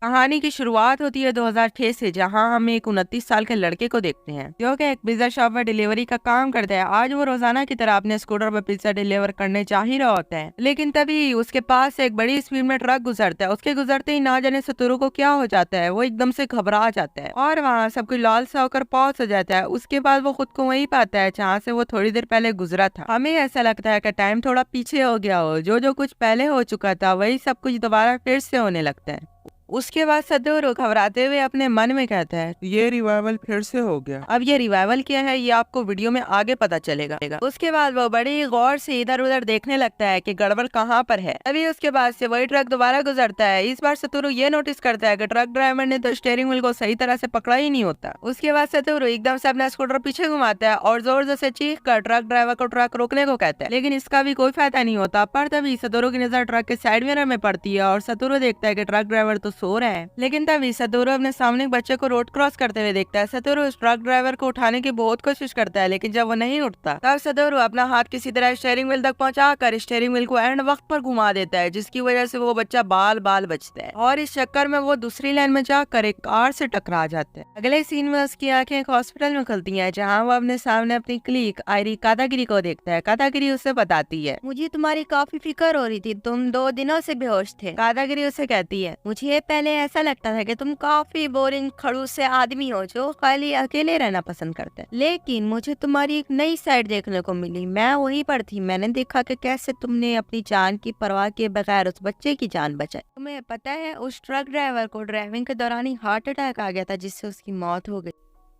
कहानी की शुरुआत होती है 2006 से, जहां हम एक 29 साल के लड़के को देखते हैं जो कि एक पिज्जा शॉप में डिलीवरी का काम करता है। आज वो रोजाना की तरह अपने स्कूटर पर पिज्जा डिलीवर करने जा ही रहा होता है, लेकिन तभी उसके पास से एक बड़ी स्पीड में ट्रक गुजरता है। उसके गुजरते ही ना जाने सतोरू को क्या हो जाता है, वो एकदम से घबरा जाता है और वहाँ सब कुछ लाल सा होकर पहुंच हो जाता है। उसके बाद वो खुद को वही पाता है जहाँ से वो थोड़ी देर पहले गुजरा था। हमें ऐसा लगता है कि टाइम थोड़ा पीछे हो गया हो, जो जो कुछ पहले हो चुका था वही सब कुछ दोबारा फिर से होने लगता है। उसके बाद सतोरू घबराते हुए अपने मन में कहता है, ये रिवाइवल फिर से हो गया। अब ये रिवाइवल क्या है ये आपको वीडियो में आगे पता चलेगा। उसके बाद वो बड़ी गौर से इधर उधर देखने लगता है कि गड़बड़ कहाँ पर है। अभी उसके बाद से वही ट्रक दोबारा गुजरता है। इस बार सतोरू ये नोटिस करता है कि ट्रक ड्राइवर ने तो स्टीयरिंग व्हील को सही तरह से पकड़ा ही नहीं होता। उसके बाद सतोरू एकदम से अपना स्कूटर पीछे घुमाता है और जोर जोर से चीख कर ट्रक ड्राइवर को ट्रक रोकने को कहता है, लेकिन इसका भी कोई फायदा नहीं होता। पर तभी सतोरू की नजर ट्रक के साइड मिरर में पड़ती है और सतोरू देखता है कि ट्रक ड्राइवर तो सो रहा है। लेकिन तभी सतोरू अपने सामने एक बच्चे को रोड क्रॉस करते हुए देखता है। सतोरू उस ट्रक ड्राइवर को उठाने की बहुत कोशिश करता है, लेकिन जब वो नहीं उठता तब सतोरू अपना हाथ किसी तरह स्टीयरिंग व्हील तक पहुंचाकर स्टीयरिंग व्हील को एंड वक्त पर घुमा देता है, जिसकी वजह से वो बच्चा बाल बाल बचता है और इस चक्कर में वो दूसरी लाइन में जाकर एक कार से टकरा जाता है। अगले सीन में उसकी आंखें एक हॉस्पिटल में खुलती हैं, जहाँ वो अपने सामने अपनी क्लीक आयरी कादागिरी को देखता है। कादागिरी उसे बताती है, मुझे तुम्हारी काफी फिक्र हो रही थी, तुम 2 दिनों से बेहोश थे। कादागिरी उसे कहती है, मुझे पहले ऐसा लगता था कि तुम काफी बोरिंग खड़ूस से आदमी हो जो खाली अकेले रहना पसंद करते हैं, लेकिन मुझे तुम्हारी एक नई साइड देखने को मिली। मैं वहीं पर थी, मैंने देखा कि कैसे तुमने अपनी जान की परवाह किए बगैर उस बच्चे की जान बचाई। तुम्हें पता है उस ट्रक ड्राइवर को ड्राइविंग के दौरान ही हार्ट अटैक आ गया था, जिससे उसकी मौत हो गई।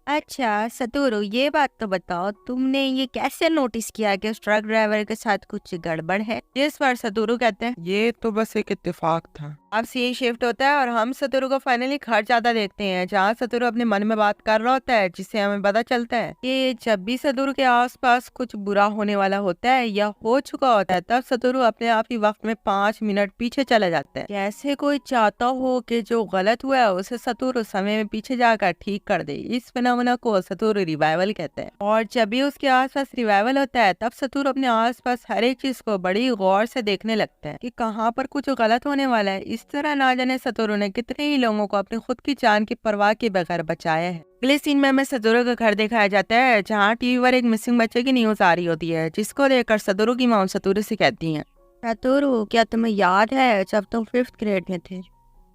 अच्छा सतोरू, ये बात तो बताओ, तुमने ये कैसे नोटिस किया कि उस ट्रक ड्राइवर के साथ कुछ गड़बड़ है? इस पर सतोरू कहते हैं, ये तो बस एक इत्तेफाक था। अब सीन शिफ्ट होता है और हम सतोरू को फाइनली घर जाता देखते हैं, जहाँ सतोरू अपने मन में बात कर रहा होता है, जिससे हमें पता चलता है कि जब भी सतोरू के आसपास कुछ बुरा होने वाला होता है या हो चुका होता है, तब सतोरू अपने आप ही वक्त में 5 मिनट पीछे चला जाता है, जैसे कोई चाहता हो कि जो गलत हुआ है उसे सतोरू समय में पीछे जाकर ठीक कर दे। इस फिनोमेना को सतोरू रिवाइवल कहते हैं। और जब भी उसके आसपास रिवाइवल होता है, तब सतोरू अपने आसपास हर एक चीज को बड़ी गौर से देखने लगता है कि कहाँ पर कुछ गलत होने वाला है। इस तरह ना जाने सतोरू ने कितने ही लोगों को अपनी खुद की जान की परवाह के बगैर बचाया है। अगले सीन में हमें सतोरू का घर दिखाया जाता है, जहाँ टीवी पर एक मिसिंग बच्चे की न्यूज आ रही होती है, जिसको देखकर सतोरू की माँ सतोरू से कहती है, सतोरू क्या तुम्हें याद है जब तुम 5th ग्रेड में थे,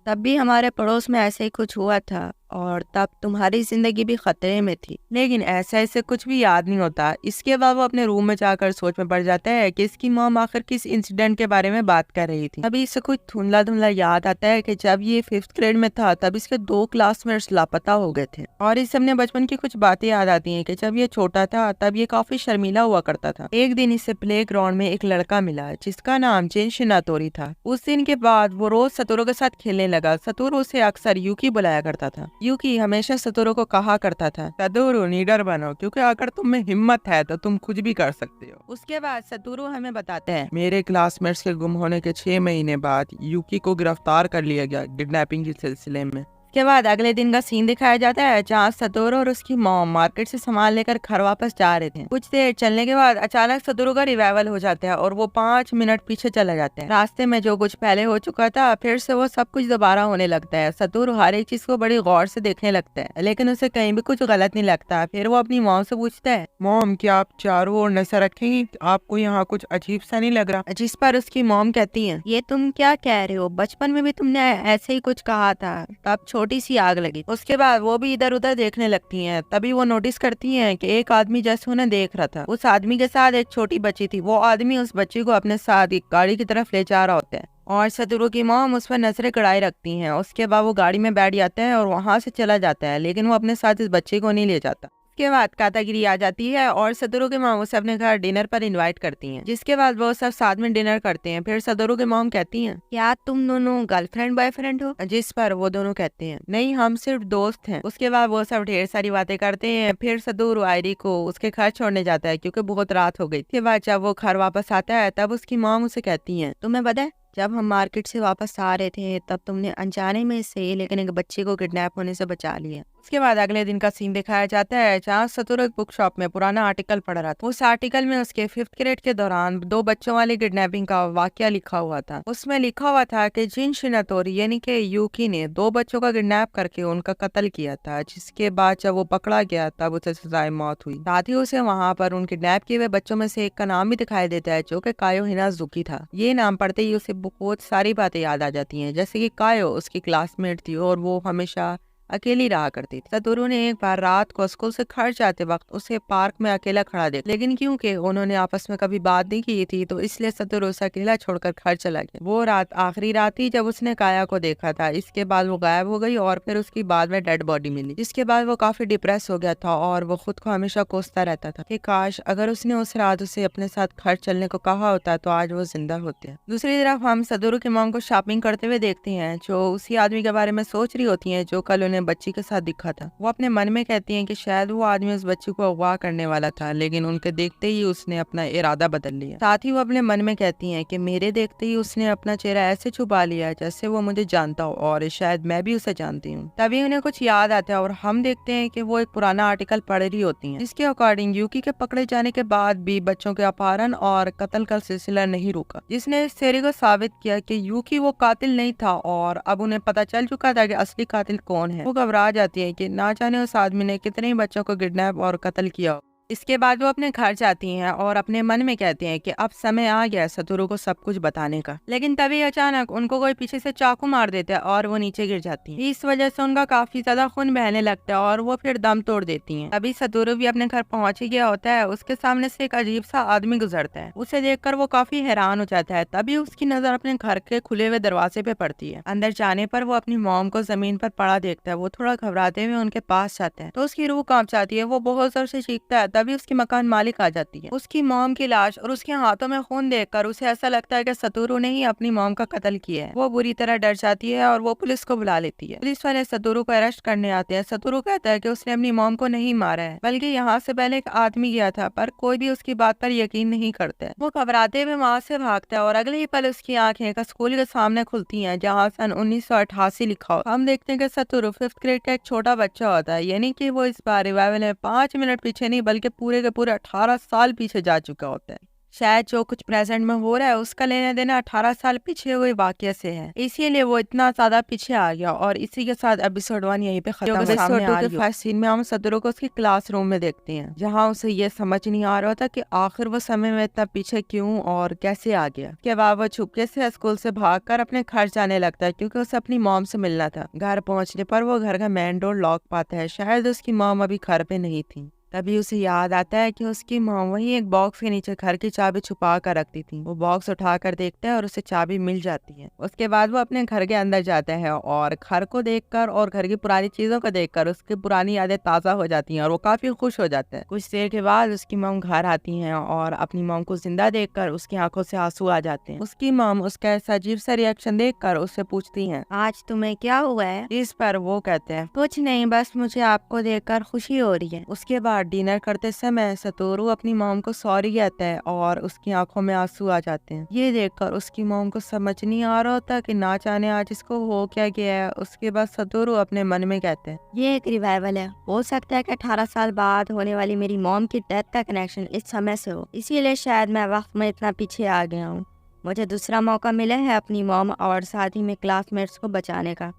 तब भी हमारे पड़ोस में ऐसे ही कुछ हुआ था और तब तुम्हारी जिंदगी भी खतरे में थी। लेकिन ऐसे कुछ भी याद नहीं होता। इसके बाद वो अपने रूम में जाकर सोच में पड़ जाता है कि इसकी मॉम आखिर किस इंसिडेंट के बारे में बात कर रही थी। अभी इसे कुछ धुंधला धुंधला याद आता है कि जब ये 5th ग्रेड में था तब इसके 2 क्लासमेट्स लापता हो गए थे और इसे अपने बचपन की कुछ बातें याद आती है कि जब ये छोटा था तब ये काफी शर्मीला हुआ करता था। एक दिन इसे प्ले ग्राउंड में एक लड़का मिला जिसका नाम जिन शिनातोरी था। उस दिन के बाद वो रोज सतोरू के साथ खेलने लगा। सतोरू उसे अक्सर यूकी बुलाया करता था। यूकी हमेशा सतोरू को कहा करता था, सतोरू निडर बनो, क्योंकि अगर तुम में हिम्मत है तो तुम कुछ भी कर सकते हो। उसके बाद सतोरू हमें बताते हैं, मेरे क्लासमेट्स के गुम होने के 6 महीने बाद यूकी को गिरफ्तार कर लिया गया किडनैपिंग के सिलसिले में। के बाद अगले दिन का सीन दिखाया जाता है, जहाँ सतोरू और उसकी मॉम मार्केट से सामान लेकर घर वापस जा रहे थे। कुछ देर चलने के बाद अचानक सतोरू का रिवाइवल हो जाता है और वो 5 मिनट पीछे चला जाता है। रास्ते में जो कुछ पहले हो चुका था फिर से वो सब कुछ दोबारा होने लगता है। सतोरू हर एक चीज को बड़ी गौर से देखने लगता है, लेकिन उसे कहीं भी कुछ गलत नहीं लगता। फिर वो अपनी मॉम से पूछता है, मॉम क्या आप चारों ओर नजर रखेंगी, आपको यहाँ कुछ अजीब सा नहीं लग रहा? जिस पर उसकी मॉम कहती है, ये तुम क्या कह रहे हो, बचपन में भी तुमने ऐसे ही कुछ कहा था, तब छोटी सी आग लगी। उसके बाद वो भी इधर उधर देखने लगती हैं। तभी वो नोटिस करती हैं कि एक आदमी जैसे उन्हें देख रहा था, उस आदमी के साथ एक छोटी बच्ची थी। वो आदमी उस बच्ची को अपने साथ एक गाड़ी की तरफ ले जा रहा होता है और सतोरू की मॉम उस पर नजरें गड़ाए रखती हैं। उसके बाद वो गाड़ी में बैठ जाता है और वहाँ से चला जाता है, लेकिन वो अपने साथ इस बच्चे को नहीं ले जाता। उसके बाद कादागिरी आ जाती है और सतोरू के मॉम उसे अपने घर डिनर पर इनवाइट करती हैं, जिसके बाद वो सब साथ में डिनर करते हैं। फिर सतोरू के मॉम कहती हैं, क्या तुम दोनों गर्लफ्रेंड बॉयफ्रेंड हो? जिस पर वो दोनों कहते हैं, नहीं हम सिर्फ दोस्त हैं। उसके बाद वो सब ढेर सारी बातें करते हैं। फिर सतोरू आयरी को उसके घर छोड़ने जाता है क्योंकि बहुत रात हो गई। उसके बाद जब वो घर वापस आता है तब उसकी मॉम उसे कहती है, तुम्हें पता है जब हम मार्केट से वापस आ रहे थे तब तुमने अनजाने में से लेकिन एक बच्चे को किडनैप होने से बचा लिया। उसके बाद अगले दिन का सीन दिखाया जाता है जहाँ सतोरू एक बुक शॉप में पुराना आर्टिकल पढ़ रहा था। उस आर्टिकल में उसके 5th ग्रेड के दौरान 2 बच्चों वाली किडनैपिंग का वाकया लिखा हुआ था। उसमें लिखा हुआ था कि जिन शिनातोरी यानी कि यूकी ने 2 बच्चों का किडनैप करके उनका कत्ल किया था, जिसके बाद जब वो पकड़ा गया तब उसे सजाए मौत हुई। साथ ही उसे वहाँ पर उन किडनैप किए हुए बच्चों में से एक का नाम भी दिखाई देता है जो कि कायो हिनाजुकी था। ये नाम पढ़ते ही उसे बहुत सारी बातें याद आ जाती हैं, जैसे कि कायो उसकी क्लासमेट थी और वो हमेशा अकेली रहा करती थी। सतोरू ने एक बार रात को स्कूल से घर जाते वक्त उसे पार्क में अकेला खड़ा देखा, लेकिन क्योंकि उन्होंने आपस में कभी बात नहीं की थी तो इसलिए सतोरू उसे अकेला छोड़कर घर चला गया। वो रात आखिरी रात थी जब उसने काया को देखा था। इसके बाद वो गायब हो गई और फिर उसकी बाद में डेड बॉडी मिली, जिसके बाद वो काफी डिप्रेस हो गया था और वो खुद को हमेशा कोसता रहता था कि काश अगर उसने उस रात उसे अपने साथ घर चलने को कहा होता तो आज वो जिंदा होते। दूसरी तरफ हम सतोरू की मॉम को शॉपिंग करते हुए देखते हैं, जो उसी आदमी के बारे में सोच रही होती है जो कल उन्हें बच्ची के साथ दिखा था। वो अपने मन में कहती हैं कि शायद वो आदमी उस बच्ची को अगवा करने वाला था, लेकिन उनके देखते ही उसने अपना इरादा बदल लिया। साथ ही वो अपने मन में कहती हैं कि मेरे देखते ही उसने अपना चेहरा ऐसे छुपा लिया जैसे वो मुझे जानता हो और शायद मैं भी उसे जानती हूँ। तभी उन्हें कुछ याद आता है और हम देखते हैं कि वो एक पुराना आर्टिकल पढ़ रही होती हैं, जिसके अकॉर्डिंग यूकी के पकड़े जाने के बाद भी बच्चों के अपहरण और कत्ल का सिलसिला नहीं रुका, जिसने इस थ्योरी को साबित किया कि यूकी वो कातिल नहीं था और अब उन्हें पता चल चुका था कि असली कातिल कौन है। वो घबरा जाती है कि ना जाने उस आदमी ने कितने बच्चों को किडनैप और कत्ल किया। इसके बाद वो अपने घर जाती हैं और अपने मन में कहती हैं कि अब समय आ गया सतोरू को सब कुछ बताने का। लेकिन तभी अचानक उनको कोई पीछे से चाकू मार देता है और वो नीचे गिर जाती हैं। इस वजह से उनका काफी ज्यादा खून बहने लगता है और वो फिर दम तोड़ देती हैं। तभी सतोरू भी अपने घर पहुंच ही गया होता है। उसके सामने से एक अजीब सा आदमी गुजरता है। उसे देखकर वो काफी हैरान हो जाता है। तभी उसकी नजर अपने घर के खुले हुए दरवाजे पे पड़ती है। अंदर जाने पर वो अपनी मॉम को जमीन पर पड़ा देखता है। वो थोड़ा घबराते हुए उनके पास जाता है तो उसकी रूह कांप जाती है। वो बहुत जोर से चीखता है। तभी उसकी मकान मालिक आ जाती है। उसकी मॉम की लाश और उसके हाथों में खून देखकर उसे ऐसा लगता है कि सतोरू ने ही अपनी मॉम का कत्ल किया है। वो बुरी तरह डर जाती है और वो पुलिस को बुला लेती है। पुलिस वाले सतोरू को अरेस्ट करने आते हैं। सतोरू कहता है कि उसने अपनी मॉम को नहीं मारा है, बल्कि यहाँ से पहले एक आदमी गया था, पर कोई भी उसकी बात पर यकीन नहीं करता है। वो घबराते हुए वहाँ से भागता है और अगले ही पल उसकी आंखें एक स्कूल के सामने खुलती हैं जहाँ सन 1988 लिखा हो। हम देखते हैं कि सतोरू 5th ग्रेड का एक छोटा बच्चा होता है, यानी कि वो इस बार रिवाइवल में 5 मिनट पीछे नहीं बल्कि पूरे के पूरे 18 साल पीछे जा चुका होता है। शायद जो कुछ प्रेजेंट में हो रहा है उसका लेना देना 18 साल पीछे हुए वाकये से है, इसीलिए वो इतना ज्यादा पीछे आ गया। और इसी के साथ एपिसोड 1 यहीं पे खत्म हो। सामने आ रही है। फर्स्ट सीन में हम सतोरू को उसकी क्लासरूम में देखते हैं, जहाँ उसे ये समझ नहीं आ रहा था कि आखिर वो समय में इतना पीछे क्यों और कैसे आ गया। के बाद वो छुपके से स्कूल से भागकर अपने घर जाने लगता है क्योंकि उसे अपनी मॉम से मिलना था। घर पहुंचने पर वो घर का मेन डोर लॉक पाता है। शायद उसकी मॉम अभी घर पे नहीं थी। तभी उसे याद आता है कि उसकी माँ वहीं एक बॉक्स के नीचे घर की चाबी छुपा कर रखती थी। वो बॉक्स उठाकर देखता है और उसे चाबी मिल जाती है। उसके बाद वो अपने घर के अंदर जाता है और घर को देखकर और घर की पुरानी चीजों को देखकर उसकी पुरानी यादें ताजा हो जाती हैं और वो काफी खुश हो जाता है। कुछ देर के बाद उसकी मॉम घर आती है और अपनी मॉम को जिंदा देखकर उसकी आंखों से आंसू आ जाते हैं। उसकी मॉम उसका ऐसा अजीब सा रिएक्शन देखकर उससे पूछती है, आज तुम्हें क्या हुआ है? इस पर वो कहते हैं, कुछ नहीं, बस मुझे आपको देखकर खुशी हो रही है। उसके बाद डिनर करते समय सतोरू अपनी मॉम को सॉरी कहता है और उसकी आंखों में आंसू आ जाते हैं। ये देखकर उसकी मॉम को समझ नहीं आ रहा होता कि ना जाने आज इसको हो क्या गया है। उसके बाद सतोरू अपने मन में कहते हैं, ये एक रिवाइवल है, हो सकता है कि 18 साल बाद होने वाली मेरी मॉम की डेथ का कनेक्शन इस समय से हो, इसीलिए शायद मैं वक्त में इतना पीछे आ गया हूँ। मुझे दूसरा मौका मिला है अपनी मॉम और साथ ही में क्लासमेट्स को बचाने का,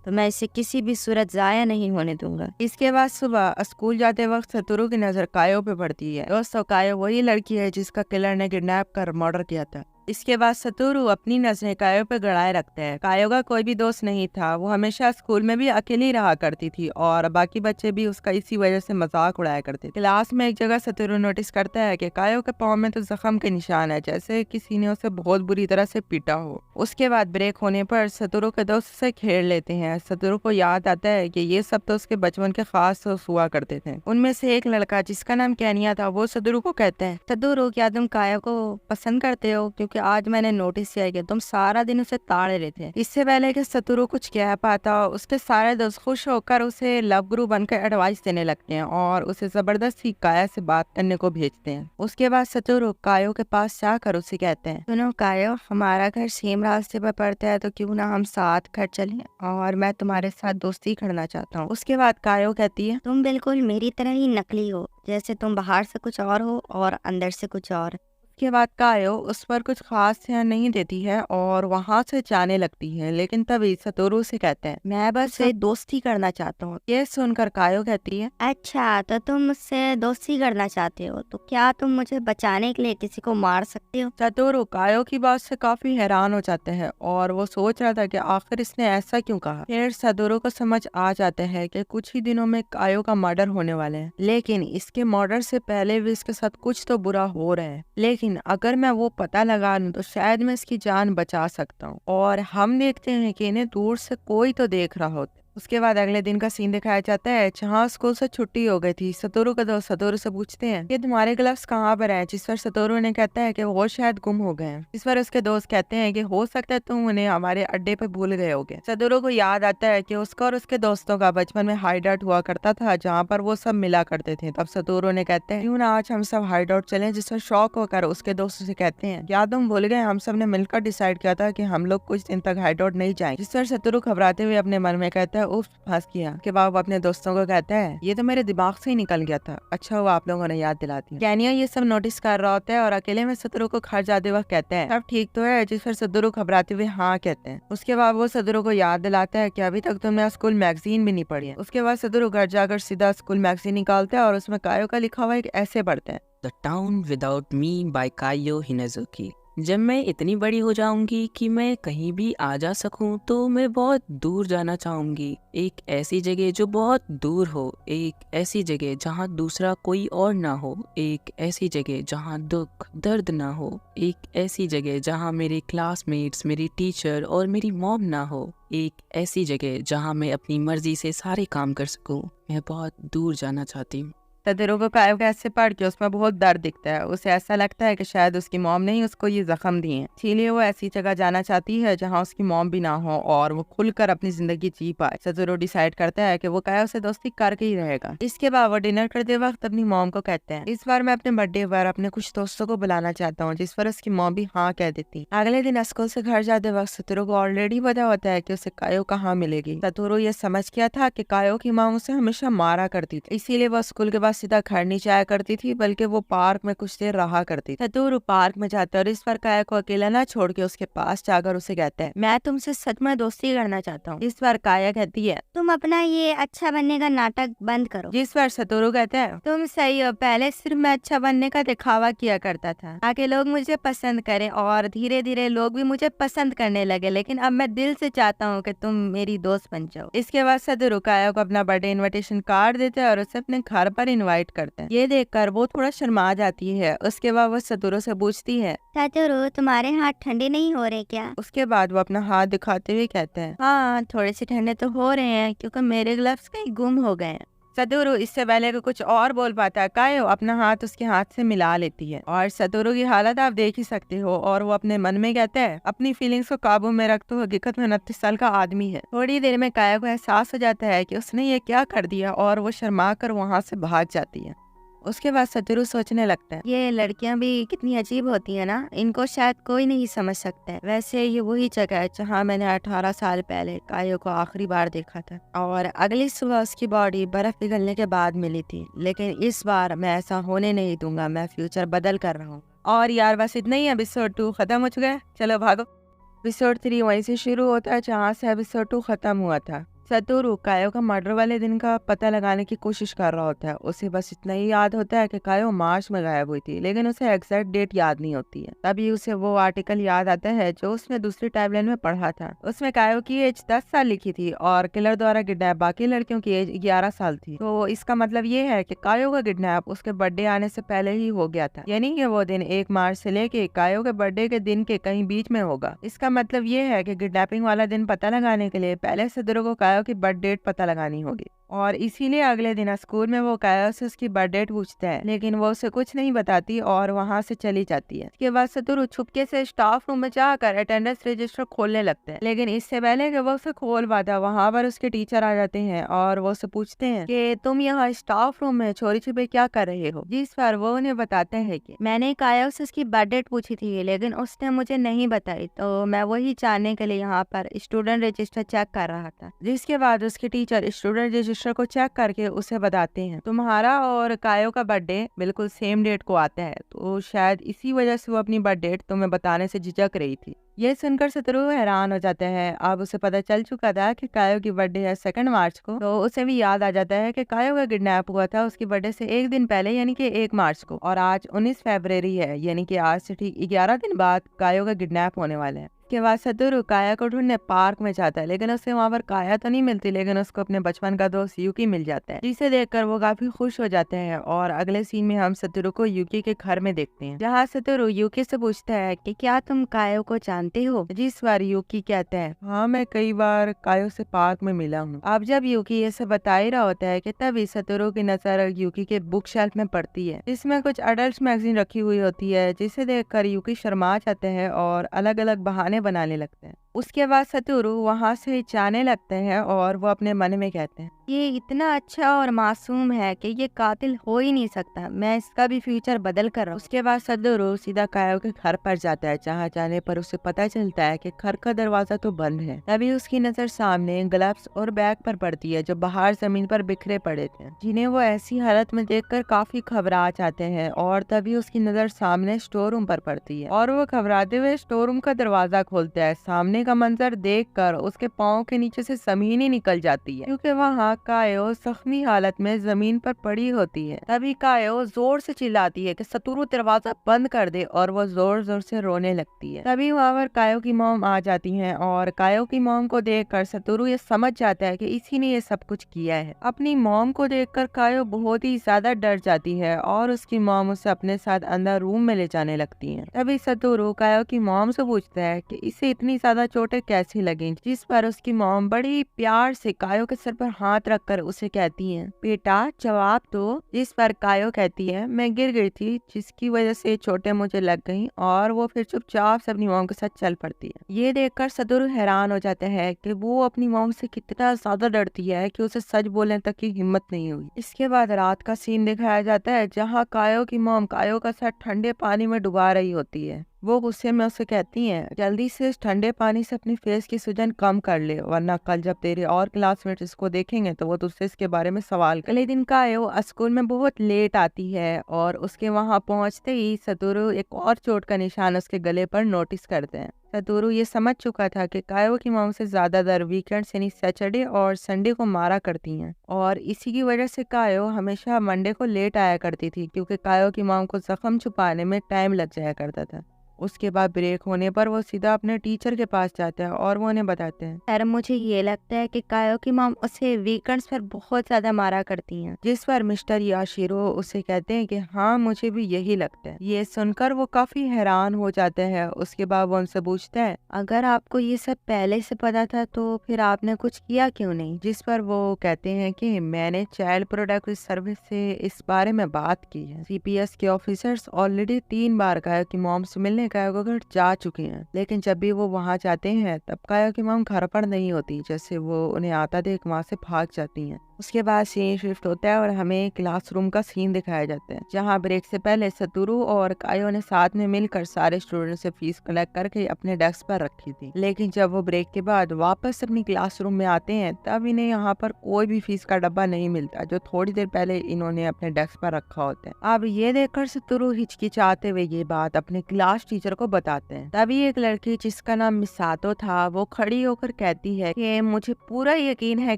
तो मैं इसे किसी भी सूरत जाया नहीं होने दूंगा। इसके बाद सुबह स्कूल जाते वक्त सतोरू की नजर कायो पे पड़ती है। दोस्तों, कायो वही लड़की है जिसका किलर ने किडनैप कर मर्डर किया था। इसके बाद सतोरू अपनी नजरें कायो पे गड़ाए रखते हैं। कायो का कोई भी दोस्त नहीं था। वो हमेशा स्कूल में भी अकेली रहा करती थी और बाकी बच्चे भी उसका इसी वजह से मजाक उड़ाया करते थे। क्लास में एक जगह सतोरू नोटिस करता है कि कायो के पाँव में तो जख्म के निशान है, जैसे किसी ने उसे बहुत बुरी तरह से पीटा हो। उसके बाद ब्रेक होने पर सतोरू के दोस्त से खेल लेते हैं। सतोरू को याद आता है कि ये सब तो उसके बचपन के खास दोस्त हुआ करते थे। उनमें से एक लड़का जिसका नाम कैनिया था, वो सतोरू को कहता है, सतोरू क्या तुम कायो को पसंद करते हो? क्योंकि कि आज मैंने नोटिस किया कि तुम सारा दिन उसे ताड़े रहे थे। इससे पहले कि सतोरू कुछ कह पाता, उसके सारे दोस्त खुश होकर उसे लव गुरु बनकर एडवाइस देने लगते हैं और उसे जबरदस्ती काया से बात करने को भेजते हैं। उसके बाद सतोरू कायो के पास जाकर उसे कहते हैं, सुनो कायो, हमारा घर सेम रास्ते पर पड़ता है तो क्यों ना हम साथ घर चलें, और मैं तुम्हारे साथ दोस्ती करना चाहता हूँ। उसके बाद कायो कहती है, तुम बिल्कुल मेरी तरह ही नकली हो, जैसे तुम बाहर से कुछ और हो और अंदर से कुछ और। उसके बाद कायो उस पर कुछ खास ध्यान नहीं देती है और वहां से जाने लगती है, लेकिन तभी सतोरू से कहते हैं, मैं बस एक दोस्ती करना चाहता हूँ। ये सुनकर कायो कहती है, अच्छा, तो तुम मुझसे दोस्ती करना चाहते हो, तो क्या तुम मुझे बचाने के लिए किसी को मार सकते हो? सतोरू कायो की बात से काफी हैरान हो जाते हैं और वो सोच रहा था कि आखिर इसने ऐसा क्यों कहा। फिर सतोरू को समझ आ जाता है कि कुछ ही दिनों में कायो का मर्डर होने वाले हैं, लेकिन इसके मर्डर से पहले भी इसके साथ कुछ तो बुरा हो रहा है। लेकिन अगर मैं वो पता लगा लूं तो शायद मैं इसकी जान बचा सकता हूँ। और हम देखते हैं कि इन्हें दूर से कोई तो देख रहा होता है। उसके बाद अगले दिन का सीन दिखाया जाता है जहाँ स्कूल से छुट्टी हो गई थी। सतोरू का दोस्त सतोरू से पूछते हैं कि तुम्हारे ग्लव्स कहाँ पर हैं, जिस पर सतोरू ने कहता है कि वो शायद गुम हो गए हैं। इस पर उसके दोस्त कहते हैं कि हो सकता है तुम उन्हें हमारे अड्डे पर भूल गए होगे। सतोरू को याद आता है कि उसका और उसके दोस्तों का बचपन में हाइड आउट हुआ करता था जहाँ पर वो सब मिला करते थे। तब सतोरू ने कहते हैं, क्यों ना आज हम सब हाइड आउट चले, जिस पर शौक होकर उसके दोस्तों से कहते हैं, क्या तुम भूल गए, हम सब ने मिलकर डिसाइड किया था कि हम लोग कुछ दिन तक हाइड आउट नहीं जाएंगे। जिस पर सतोरू घबराते हुए अपने मन में कहता है, उफ, फंस गया। के बाद वो अपने दोस्तों को कहता है, ये तो मेरे दिमाग से ही निकल गया था, अच्छा हुआ आप लोगों ने याद दिला दिया। कैनियो ये सब नोटिस कर रहा होता है और अकेले में सतोरू को घर जाते वक्त कहता है, सब ठीक तो है, जिस पर सतोरू घबराते हुए हाँ कहते हैं। उसके बाद वो सतोरू को याद दिलाता है कि अभी तक तुमने स्कूल मैगजीन भी नहीं पढ़ी है। उसके बाद सतोरू घर जाकर सीधा स्कूल मैगजीन निकालता है और उसमें कायो का लिखा हुआ एक ऐसे पढ़ते हैं, the town without me by Kayo Hinazuki. जब मैं इतनी बड़ी हो जाऊंगी कि मैं कहीं भी आ जा सकूं तो मैं बहुत दूर जाना चाहूंगी, एक ऐसी जगह जो बहुत दूर हो, एक ऐसी जगह जहां दूसरा कोई और ना हो, एक ऐसी जगह जहां दुख दर्द ना हो, एक ऐसी जगह जहां मेरे क्लासमेट्स, मेरी टीचर और मेरी मॉम ना हो, एक ऐसी जगह जहां मैं अपनी मर्जी से सारे काम कर सकूं। मैं बहुत दूर जाना चाहती हूँ। सतोरू को कायो का ऐसे पढ़ के उसमें बहुत दर्द दिखता है। उसे ऐसा लगता है कि शायद उसकी मॉम ने ही उसको ये जख्म दिए हैं, इसीलिए वो ऐसी जगह जाना चाहती है जहाँ उसकी मॉम भी ना हो और वो खुलकर अपनी जिंदगी जी पाए। सतोरू डिसाइड करता है कि वो कायो से दोस्ती करके ही रहेगा। इसके बाद वो डिनर करते वक्त अपनी मॉम को कहते हैं, इस बार मैं अपने बर्थडे पर अपने कुछ दोस्तों को बुलाना चाहता हूँ, जिस पर उसकी मॉम भी हाँ कह देती। अगले दिन स्कूल से घर जाते वक्त सतोरू को ऑलरेडी पता होता है कि उसे कायो कहाँ मिलेगी। सतोरू ये समझ गया था कि कायो की माँ उसे हमेशा मारा करती थी, इसीलिए वो स्कूल के बाद सीधा घर नहीं जाया करती थी, बल्कि वो पार्क में कुछ देर रहा करती थी। सतोरू पार्क में जाता है और इस पर काया को अकेला ना छोड़ के उसके पास जाकर उसे कहता है, मैं तुमसे सच में दोस्ती करना चाहता हूँ। इस बार काया कहती है, तुम अपना ये अच्छा बनने का नाटक बंद करो। जिस पर सतोरू कहता है, तुम सही हो, पहले सिर्फ मैं अच्छा बनने का दिखावा किया करता था ताकि लोग मुझे पसंद करें और धीरे धीरे लोग भी मुझे पसंद करने लगे, लेकिन अब मैं दिल से चाहता हूँ कि तुम मेरी दोस्त बन जाओ। इसके बाद सतोरू काया को अपना बर्थडे इनविटेशन कार्ड देते हैं और उसे अपने घर पर इनवाइट करते हैं। ये देखकर वो थोड़ा शर्मा जाती है। उसके बाद वो सतोरू से पूछती है, सतोरू, तुम्हारे हाथ ठंडे नहीं हो रहे क्या? उसके बाद वो अपना हाथ दिखाते हुए कहते हैं, हाँ थोड़े से ठंडे तो हो रहे हैं क्योंकि मेरे ग्लव्स कहीं गुम हो गए हैं। सतोरू इससे पहले कि कुछ और बोल पाता है, कायो अपना हाथ उसके हाथ से मिला लेती है और सतोरू की हालत आप देख ही सकते हो। और वो अपने मन में कहता है, अपनी फीलिंग्स को काबू में रख, तो हकीकत में 29 साल का आदमी है। थोड़ी देर में काया को एहसास हो जाता है कि उसने ये क्या कर दिया और वो शर्मा कर वहाँ से भाग जाती है। उसके बाद सतोरू सोचने लगता है, ये लड़कियां भी कितनी अजीब होती है ना, इनको शायद कोई नहीं समझ सकता है। वैसे ये वही जगह है जहाँ मैंने 18 साल पहले कायो को आखिरी बार देखा था और अगली सुबह उसकी बॉडी बर्फ पिघलने के बाद मिली थी, लेकिन इस बार मैं ऐसा होने नहीं दूंगा, मैं फ्यूचर बदल कर रहा हूँ। और यार बस इतना ही, एपिसोड 2 खत्म हो चुका है, चलो भागो। एपिसोड 3 वहीं से शुरू होता है जहाँ से एपिसोड 2 खत्म हुआ था। सतोरू कायो का मर्डर वाले दिन का पता लगाने की कोशिश कर रहा होता है। उसे बस इतना ही याद होता है कि कायो मार्च में गायब हुई थी, लेकिन उसे एग्जैक्ट डेट याद नहीं होती है। तभी उसे वो आर्टिकल याद आता है जो उसने दूसरी टाइमलाइन में पढ़ा था। उसमें कायो की एज 10 साल लिखी थी और किलर द्वारा किडनैप बाकी लड़कियों की एज 11 साल थी। तो इसका मतलब ये है कि कायो का किडनैप उसके बर्थडे आने से पहले ही हो गया था, यानी कि वो दिन 1 मार्च से लेके कायो के बर्थडे के दिन के कहीं बीच में होगा। इसका मतलब ये है कि किडनैपिंग वाला दिन पता लगाने के लिए पहले सतोरू को कायो की बर्थ डेट पता लगानी होगी। और इसीलिए अगले दिन स्कूल में वो कायो से उसकी बर्थ डेट पूछता है, लेकिन वो उसे कुछ नहीं बताती और वहाँ से चली जाती है। इसके बाद सतोरू छुपके से स्टाफ रूम में जाकर अटेंडेंस रजिस्टर खोलने लगता है, लेकिन इससे पहले कि वो उसे खोल पाता, वहाँ पर उसके टीचर आ जाते हैं और वो उसे पूछते हैं कि तुम यहाँ स्टाफ रूम में चोरी छुपे क्या कर रहे हो। जिस पर वो उन्हें बताते हैं कि मैंने कायो से उसकी बर्थ डेट पूछी थी, लेकिन उसने मुझे नहीं बताई, तो मैं वही जानने के लिए यहाँ पर स्टूडेंट रजिस्टर चेक कर रहा था। जिसके बाद उसके टीचर स्टूडेंट रजिस्टर को चेक करके उसे बताते हैं तुम्हारा और कायो का बर्थडे बिल्कुल सेम डेट को आता है, तो शायद इसी वजह से वो अपनी बर्थ डेट तुम्हें बताने से झिझक रही थी। ये सुनकर सतोरू हैरान हो जाता है। अब उसे पता चल चुका था कि कायो की बर्थडे है 2 मार्च को, तो उसे भी याद आ जाता है कि कायो का किडनैप हुआ था उसकी बर्थडे से एक दिन पहले, यानी कि 1 मार्च को, और आज 19 फरवरी है, यानी कि आज से ठीक 11 दिन बाद कायो का किडनैप होने वाला है। के बाद सतोरू काया को ढूंढने पार्क में जाता है, लेकिन उसे वहाँ पर काया तो नहीं मिलती, लेकिन उसको अपने बचपन का दोस्त यूकी मिल जाता है, जिसे देखकर वो काफी खुश हो जाते हैं। और अगले सीन में हम सतोरू को यूकी के घर में देखते हैं, जहाँ सतोरू यूकी से पूछता है कि क्या तुम कायो को जानते हो। जिस बार यूकी कहता है हाँ, मैं कई बार कायो से पार्क में मिला हूँ। अब जब यूकी ये सब बता ही रहा होता है कि तभी सतोरू की नजर यूकी के बुक शेल्फ में पड़ती है, जिसमें कुछ अडल्ट मैगजीन रखी हुई होती है, जिसे देखकर यूकी शर्मा जाते हैं और अलग अलग बहाने बनाने लगते हैं। उसके बाद सतोरू वहाँ से जाने लगते हैं और वो अपने मन में कहते हैं ये इतना अच्छा और मासूम है कि ये कातिल हो ही नहीं सकता, मैं इसका भी फ्यूचर बदल कर रहा हूँ। उसके बाद सतोरू सीधा कायो के घर पर जाता है, जहाँ जाने पर उसे पता चलता है कि घर का दरवाजा तो बंद है। तभी उसकी नजर सामने ग्लव्स और बैग पर पड़ती है, जो बाहर जमीन पर बिखरे पड़े थे, जिन्हें वो ऐसी हालत में देखकर काफी घबरा जाते हैं। और तभी उसकी नजर सामने स्टोर रूम पर पड़ती है और वो घबराते हुए स्टोर रूम का दरवाजा खोलता है। सामने का मंजर देखकर उसके पाँव के नीचे से जमीन ही निकल जाती है, क्योंकि वहाँ कायो जख्मी हालत में जमीन पर पड़ी होती है। तभी कायो जोर से चिल्लाती है कि सतोरू दरवाजा बंद कर दे, और वो जोर जोर से रोने लगती है। तभी वहाँ पर कायो की मॉम आ जाती हैं और कायो की मॉम को देखकर सतोरू ये समझ जाता है कि इसी ने ये सब कुछ किया है। अपनी मॉम को देखकर कायो बहुत ही ज्यादा डर जाती है और उसकी मॉम उसे अपने साथ अंदर रूम में ले जाने लगती है। तभी सतोरू कायो की मॉम से पूछता है कि इसे इतनी ज्यादा चोटें कैसी लगी, जिस पर उसकी मॉम बड़ी प्यार से कायो के सर पर हाथ रखकर उसे कहती है बेटा जवाब दो। जिस पर कायो कहती है मैं गिर गई थी, जिसकी वजह से चोटें मुझे लग गईं, और वो फिर चुपचाप से अपनी मॉम के साथ चल पड़ती है। ये देखकर सतोरू हैरान हो जाता है कि वो अपनी मॉम से कितना ज्यादा डरती है कि उसे सच बोलने तक की हिम्मत नहीं हुई। इसके बाद रात का सीन दिखाया जाता है, जहाँ कायो की मॉम कायो का सर ठंडे पानी में डुबा रही होती है। वो गुस्से में उसे कहती हैं जल्दी से इस ठंडे पानी से अपनी फेस की सूजन कम कर ले, वरना कल जब तेरे और क्लासमेट्स इसको देखेंगे तो वो तुझसे इसके बारे में सवाल कर। अगले दिन कायो स्कूल में बहुत लेट आती है और उसके वहां पहुंचते ही सतोरू एक और चोट का निशान उसके गले पर नोटिस करते हैं। सतोरू ये समझ चुका था कि कायो की मॉम से ज्यादातर वीकेंड यानी सैटरडे और संडे को मारा करती हैं, और इसी की वजह से कायो हमेशा मंडे को लेट आया करती थी, क्योंकि कायो की मॉम को जख्म छुपाने में टाइम लग जाया करता था। उसके बाद ब्रेक होने पर वो सीधा अपने टीचर के पास जाता है और वो उन्हें बताते हैं सर मुझे ये लगता है कि कायो की मॉम उसे वीकेंड्स पर बहुत ज्यादा मारा करती हैं। जिस पर मिस्टर याशिरो उसे कहते हैं कि हाँ मुझे भी यही लगता है। ये सुनकर वो काफी हैरान हो जाते हैं। उसके बाद वो उनसे पूछता है अगर आपको ये सब पहले से पता था तो फिर आपने कुछ किया क्यों नहीं। जिस पर वो कहते हैं कि मैंने चाइल्ड प्रोटेक्टिव सर्विस से इस बारे में बात की है। सीपीएस के ऑफिसर्स ऑलरेडी 3 बार कायो की मॉम से मिलने कायो के घर जा चुके हैं, लेकिन जब भी वो वहाँ जाते हैं तब कायो की मॉम घर पर नहीं होती। जैसे वो उन्हें आता देख वहाँ से भाग जाती हैं। उसके बाद सीन शिफ्ट होता है और हमें क्लासरूम का सीन दिखाया जाता है, जहाँ ब्रेक से पहले सतोरू और कायो ने साथ में मिलकर सारे स्टूडेंट से फीस कलेक्ट करके अपने डेस्क पर रखी थी। लेकिन जब वो ब्रेक के बाद वापस अपनी क्लासरूम में आते हैं तब इन्हें यहाँ पर कोई भी फीस का डब्बा नहीं मिलता, जो थोड़ी देर पहले इन्होंने अपने डेस्क पर रखा होता है। अब ये देखकर सतोरू हिचकिचाते हुए ये बात अपने क्लास टीचर को बताते हैं। तभी एक लड़की जिसका नाम मिसातो था वो खड़ी होकर कहती है कि मुझे पूरा यकीन है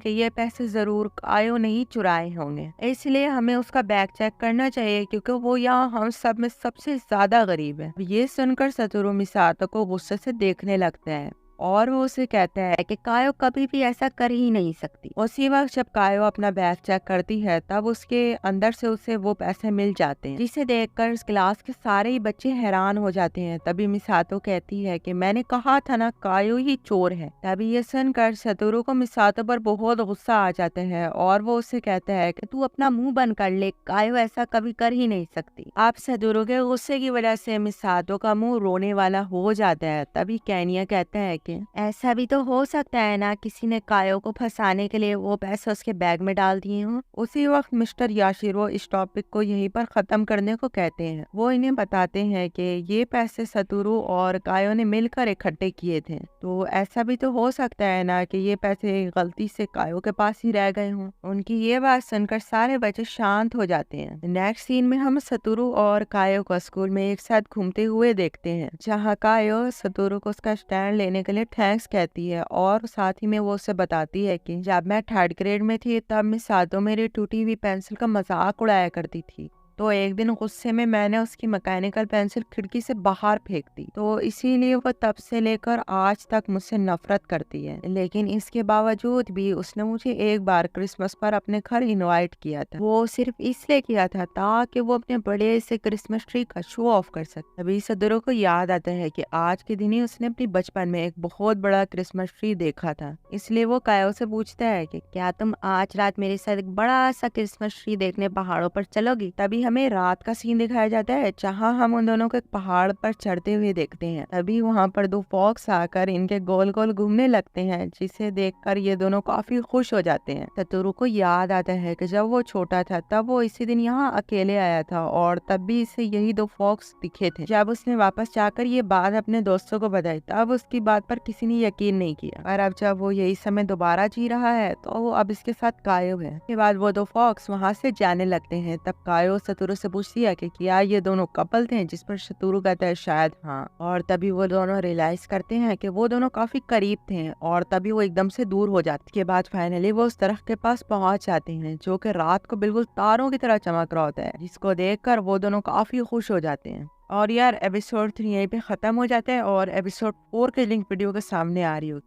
कि ये पैसे जरूर कायो नहीं चुराए होंगे, इसलिए हमें उसका बैग चेक करना चाहिए, क्योंकि वो यहाँ हम सब में सबसे ज्यादा गरीब है। ये सुनकर सतोरू मिसातो को गुस्से से देखने लगता है और वो उसे कहता है कि कायो कभी भी ऐसा कर ही नहीं सकती। उसी वक्त जब कायो अपना बैग चेक करती है तब उसके अंदर से उसे वो पैसे मिल जाते हैं, जिसे देखकर क्लास के सारे ही बच्चे हैरान हो जाते हैं। तभी मिसातो कहती है कि मैंने कहा था ना, कायो ही चोर है। तभी ये सुनकर सतोरू को मिसातो पर बहुत गुस्सा आ जाता है और वो उससे कहता है कि तू अपना मुंह बंद कर ले, कायो ऐसा कभी कर ही नहीं सकती। आप सतोरू के गुस्से की वजह से मिसातो का मुंह रोने वाला हो जाता है। तभी कैनिया कहता है कि ऐसा भी तो हो सकता है ना, किसी ने कायो को फंसाने के लिए वो पैसे उसके बैग में डाल दिए हों। उसी वक्त मिस्टर याशिरो इस टॉपिक को यहीं पर खत्म करने को कहते हैं। वो इन्हें बताते हैं कि ये पैसे सतोरू और कायो ने मिलकर इकट्ठे किए थे, तो ऐसा भी तो हो सकता है ना कि ये पैसे गलती से कायो के पास ही रह गए हों। उनकी ये बात सुनकर सारे बच्चे शांत हो जाते हैं। नेक्स्ट सीन में हम सतोरू और कायो को स्कूल में एक साथ घूमते हुए देखते हैं, जहाँ कायो सतोरू को उसका स्टैंड लेने के लिए थैंक्स कहती है और साथ ही में वो उसे बताती है कि जब मैं 3rd ग्रेड में थी तब मिसातो मेरी टूटी हुई पेंसिल का मजाक उड़ाया करती थी, तो एक दिन गुस्से में मैंने उसकी मैकेनिकल पेंसिल खिड़की से बाहर फेंक दी, तो इसीलिए वो तब से लेकर आज तक मुझसे नफरत करती है। लेकिन इसके बावजूद भी उसने मुझे एक बार क्रिसमस पर अपने घर इनवाइट किया था, वो सिर्फ इसलिए किया था ताकि वो अपने बड़े से क्रिसमस ट्री का शो ऑफ कर सके। तभी सदोरू को याद आता है कि आज के दिन ही उसने अपनी बचपन में एक बहुत बड़ा क्रिसमस ट्री देखा था, इसलिए वो कायो से पूछता है कि क्या तुम आज रात मेरे साथ एक बड़ा सा क्रिसमस ट्री देखने पहाड़ों पर चलोगी। तभी हमें रात का सीन दिखाया जाता है, जहाँ हम उन दोनों को एक पहाड़ पर चढ़ते हुए देखते हैं। तभी वहाँ पर 2 फॉक्स आकर इनके गोल गोल घूमने लगते हैं, जिसे देखकर ये दोनों काफी खुश हो जाते हैं। सतोरू को याद आता है कि जब वो छोटा था तब वो इसी दिन यहाँ अकेले आया था और तब भी इसे यही 2 फॉक्स दिखे थे। जब उसने वापस जाकर ये बात अपने दोस्तों को बताई तब उसकी बात पर किसी ने यकीन नहीं किया, और अब जब वो यही समय दोबारा जी रहा है तो वो अब इसके साथ कायो है। इसके बाद वो 2 फॉक्स वहाँ से जाने लगते हैं। तब कायो सतोरू से पूछती है कि क्या ये दोनों कपल थे, जिस पर सतोरू कहता है शायद हाँ। और तभी वो दोनों रियलाइज करते हैं कि वो दोनों काफी करीब थे और तभी वो एकदम से दूर हो जाते। के बाद फाइनली वो उस दरख्त के पास पहुंच जाते हैं जो कि रात को बिल्कुल तारों की तरह चमक रहा होता है, जिसको देखकर वो दोनों काफी खुश हो जाते हैं। और यार एपिसोड 3 यहीं पे खत्म हो जाता है और एपिसोड 4 की लिंक वीडियो के सामने आ रही होगी।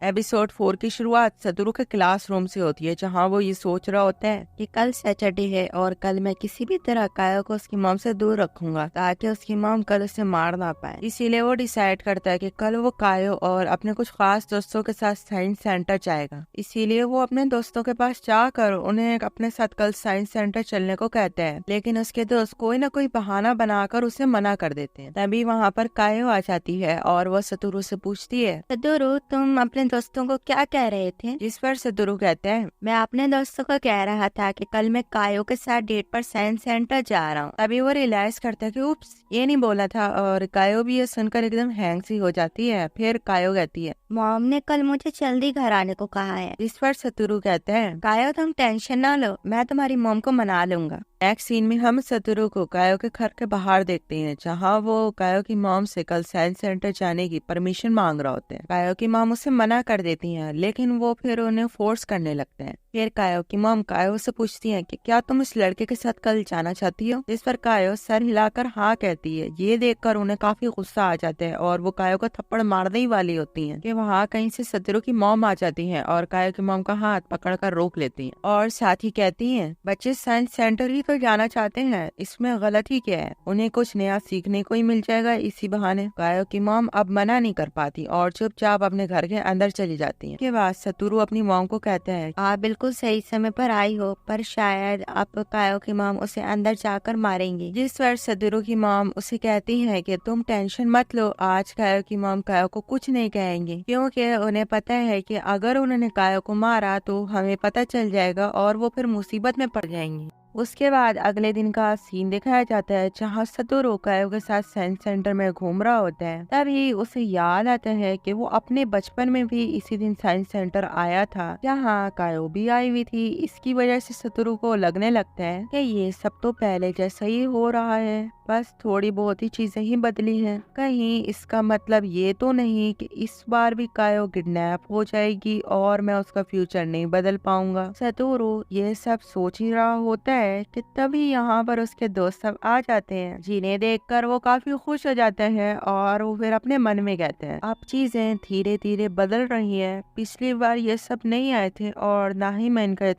एपिसोड 4 की शुरुआत सतोरू के क्लासरूम से होती है, जहाँ वो ये सोच रहा होता है कि कल सैटरडे है और कल मैं किसी भी तरह कायो को उसकी मॉम से दूर रखूंगा ताकि उसकी मॉम कल उसे मार ना पाए। इसीलिए वो डिसाइड करता है कि कल वो कायो और अपने कुछ खास दोस्तों के साथ साइंस सेंटर जाएगा। इसीलिए वो अपने दोस्तों के पास जाकर उन्हें अपने साथ कल साइंस सेंटर चलने को कहता है, लेकिन उसके दोस्त कोई न कोई बहाना बनाकर उसे मना कर देते हैं। तभी वहाँ पर कायो आ जाती है और वो सतोरू से पूछती है, सतोरू तुम अपने दोस्तों को क्या कह रहे थे। जिस पर सतोरू कहते हैं, मैं अपने दोस्तों को कह रहा था कि कल मैं कायो के साथ डेट पर साइंस सेंटर जा रहा हूँ। तभी वो रियलाइज करता है कि उप्स ये नहीं बोला था, और कायो भी ये सुनकर एकदम हैंग सी हो जाती है। फिर कायो कहती है, मॉम ने कल मुझे जल्दी घर आने को कहा है। जिस पर सतोरू कहते हैं, कायो तुम टेंशन ना लो, मैं तुम्हारी मॉम को मना लूंगा। नेक्स्ट सीन में हम सतोरू को कायो के घर के बाहर देखते हैं, जहाँ वो कायो की मॉम से कल साइंस सेंटर जाने की परमिशन मांग रहा होते हैं। कायो की मॉम उसे मना कर देती हैं, लेकिन वो फिर उन्हें फोर्स करने लगते हैं। फिर कायो की मॉम कायो से पूछती है कि क्या तुम इस लड़के के साथ कल जाना चाहती हो, जिस पर कायो सर हिलाकर हाँ कहती है। ये देखकर उन्हें काफी गुस्सा आ जाता है और वो कायो को थप्पड़ मारने ही वाली होती हैं कि वहाँ कहीं से सतोरू की मॉम आ जाती है और कायो की मॉम का हाथ पकड़कर रोक लेती हैं और साथ ही कहती हैं, बच्चे साइंस सेंटर ही तो जाना चाहते हैं, इसमें गलत ही क्या है, उन्हें कुछ नया सीखने को ही मिल जाएगा इसी बहाने। कायो की मॉम अब मना नहीं कर पाती और चुपचाप अपने घर के अंदर चली जाती है। के बाद सतोरू अपनी मॉम को कहता है, आप बिल्कुल सही समय पर आई हो, पर शायद आप कायो की मॉम उसे अंदर जाकर मारेंगी। जिस पर सतोरू की मॉम उसे कहती है कि तुम टेंशन मत लो, आज कायो की मॉम कायो को कुछ नहीं कहेंगे, क्योंकि उन्हें पता है कि अगर उन्होंने कायो को मारा तो हमें पता चल जाएगा और वो फिर मुसीबत में पड़ जाएंगी। उसके बाद अगले दिन का सीन दिखाया जाता है, जहाँ सतोरू कायो के साथ साइंस सेंटर में घूम रहा होता है। तभी उसे याद आता है कि वो अपने बचपन में भी इसी दिन साइंस सेंटर आया था, जहाँ कायो भी आई हुई थी। इसकी वजह से सतोरू को लगने लगता है कि ये सब तो पहले जैसा ही हो रहा है, बस थोड़ी बहुत ही चीजें ही बदली हैं। कहीं इसका मतलब ये तो नहीं कि इस बार भी कायो किडनैप हो जाएगी और मैं उसका फ्यूचर नहीं बदल पाऊंगा। सतोरू ये सब सोच ही रहा होता है कि तभी यहाँ पर उसके दोस्त सब आ जाते हैं, जिन्हें देखकर वो काफी खुश हो जाते हैं और वो फिर अपने मन में कहते हैं अब चीजें धीरे धीरे बदल रही हैं। पिछली बार ये सब नहीं आए थे और ना ही मैं इनका।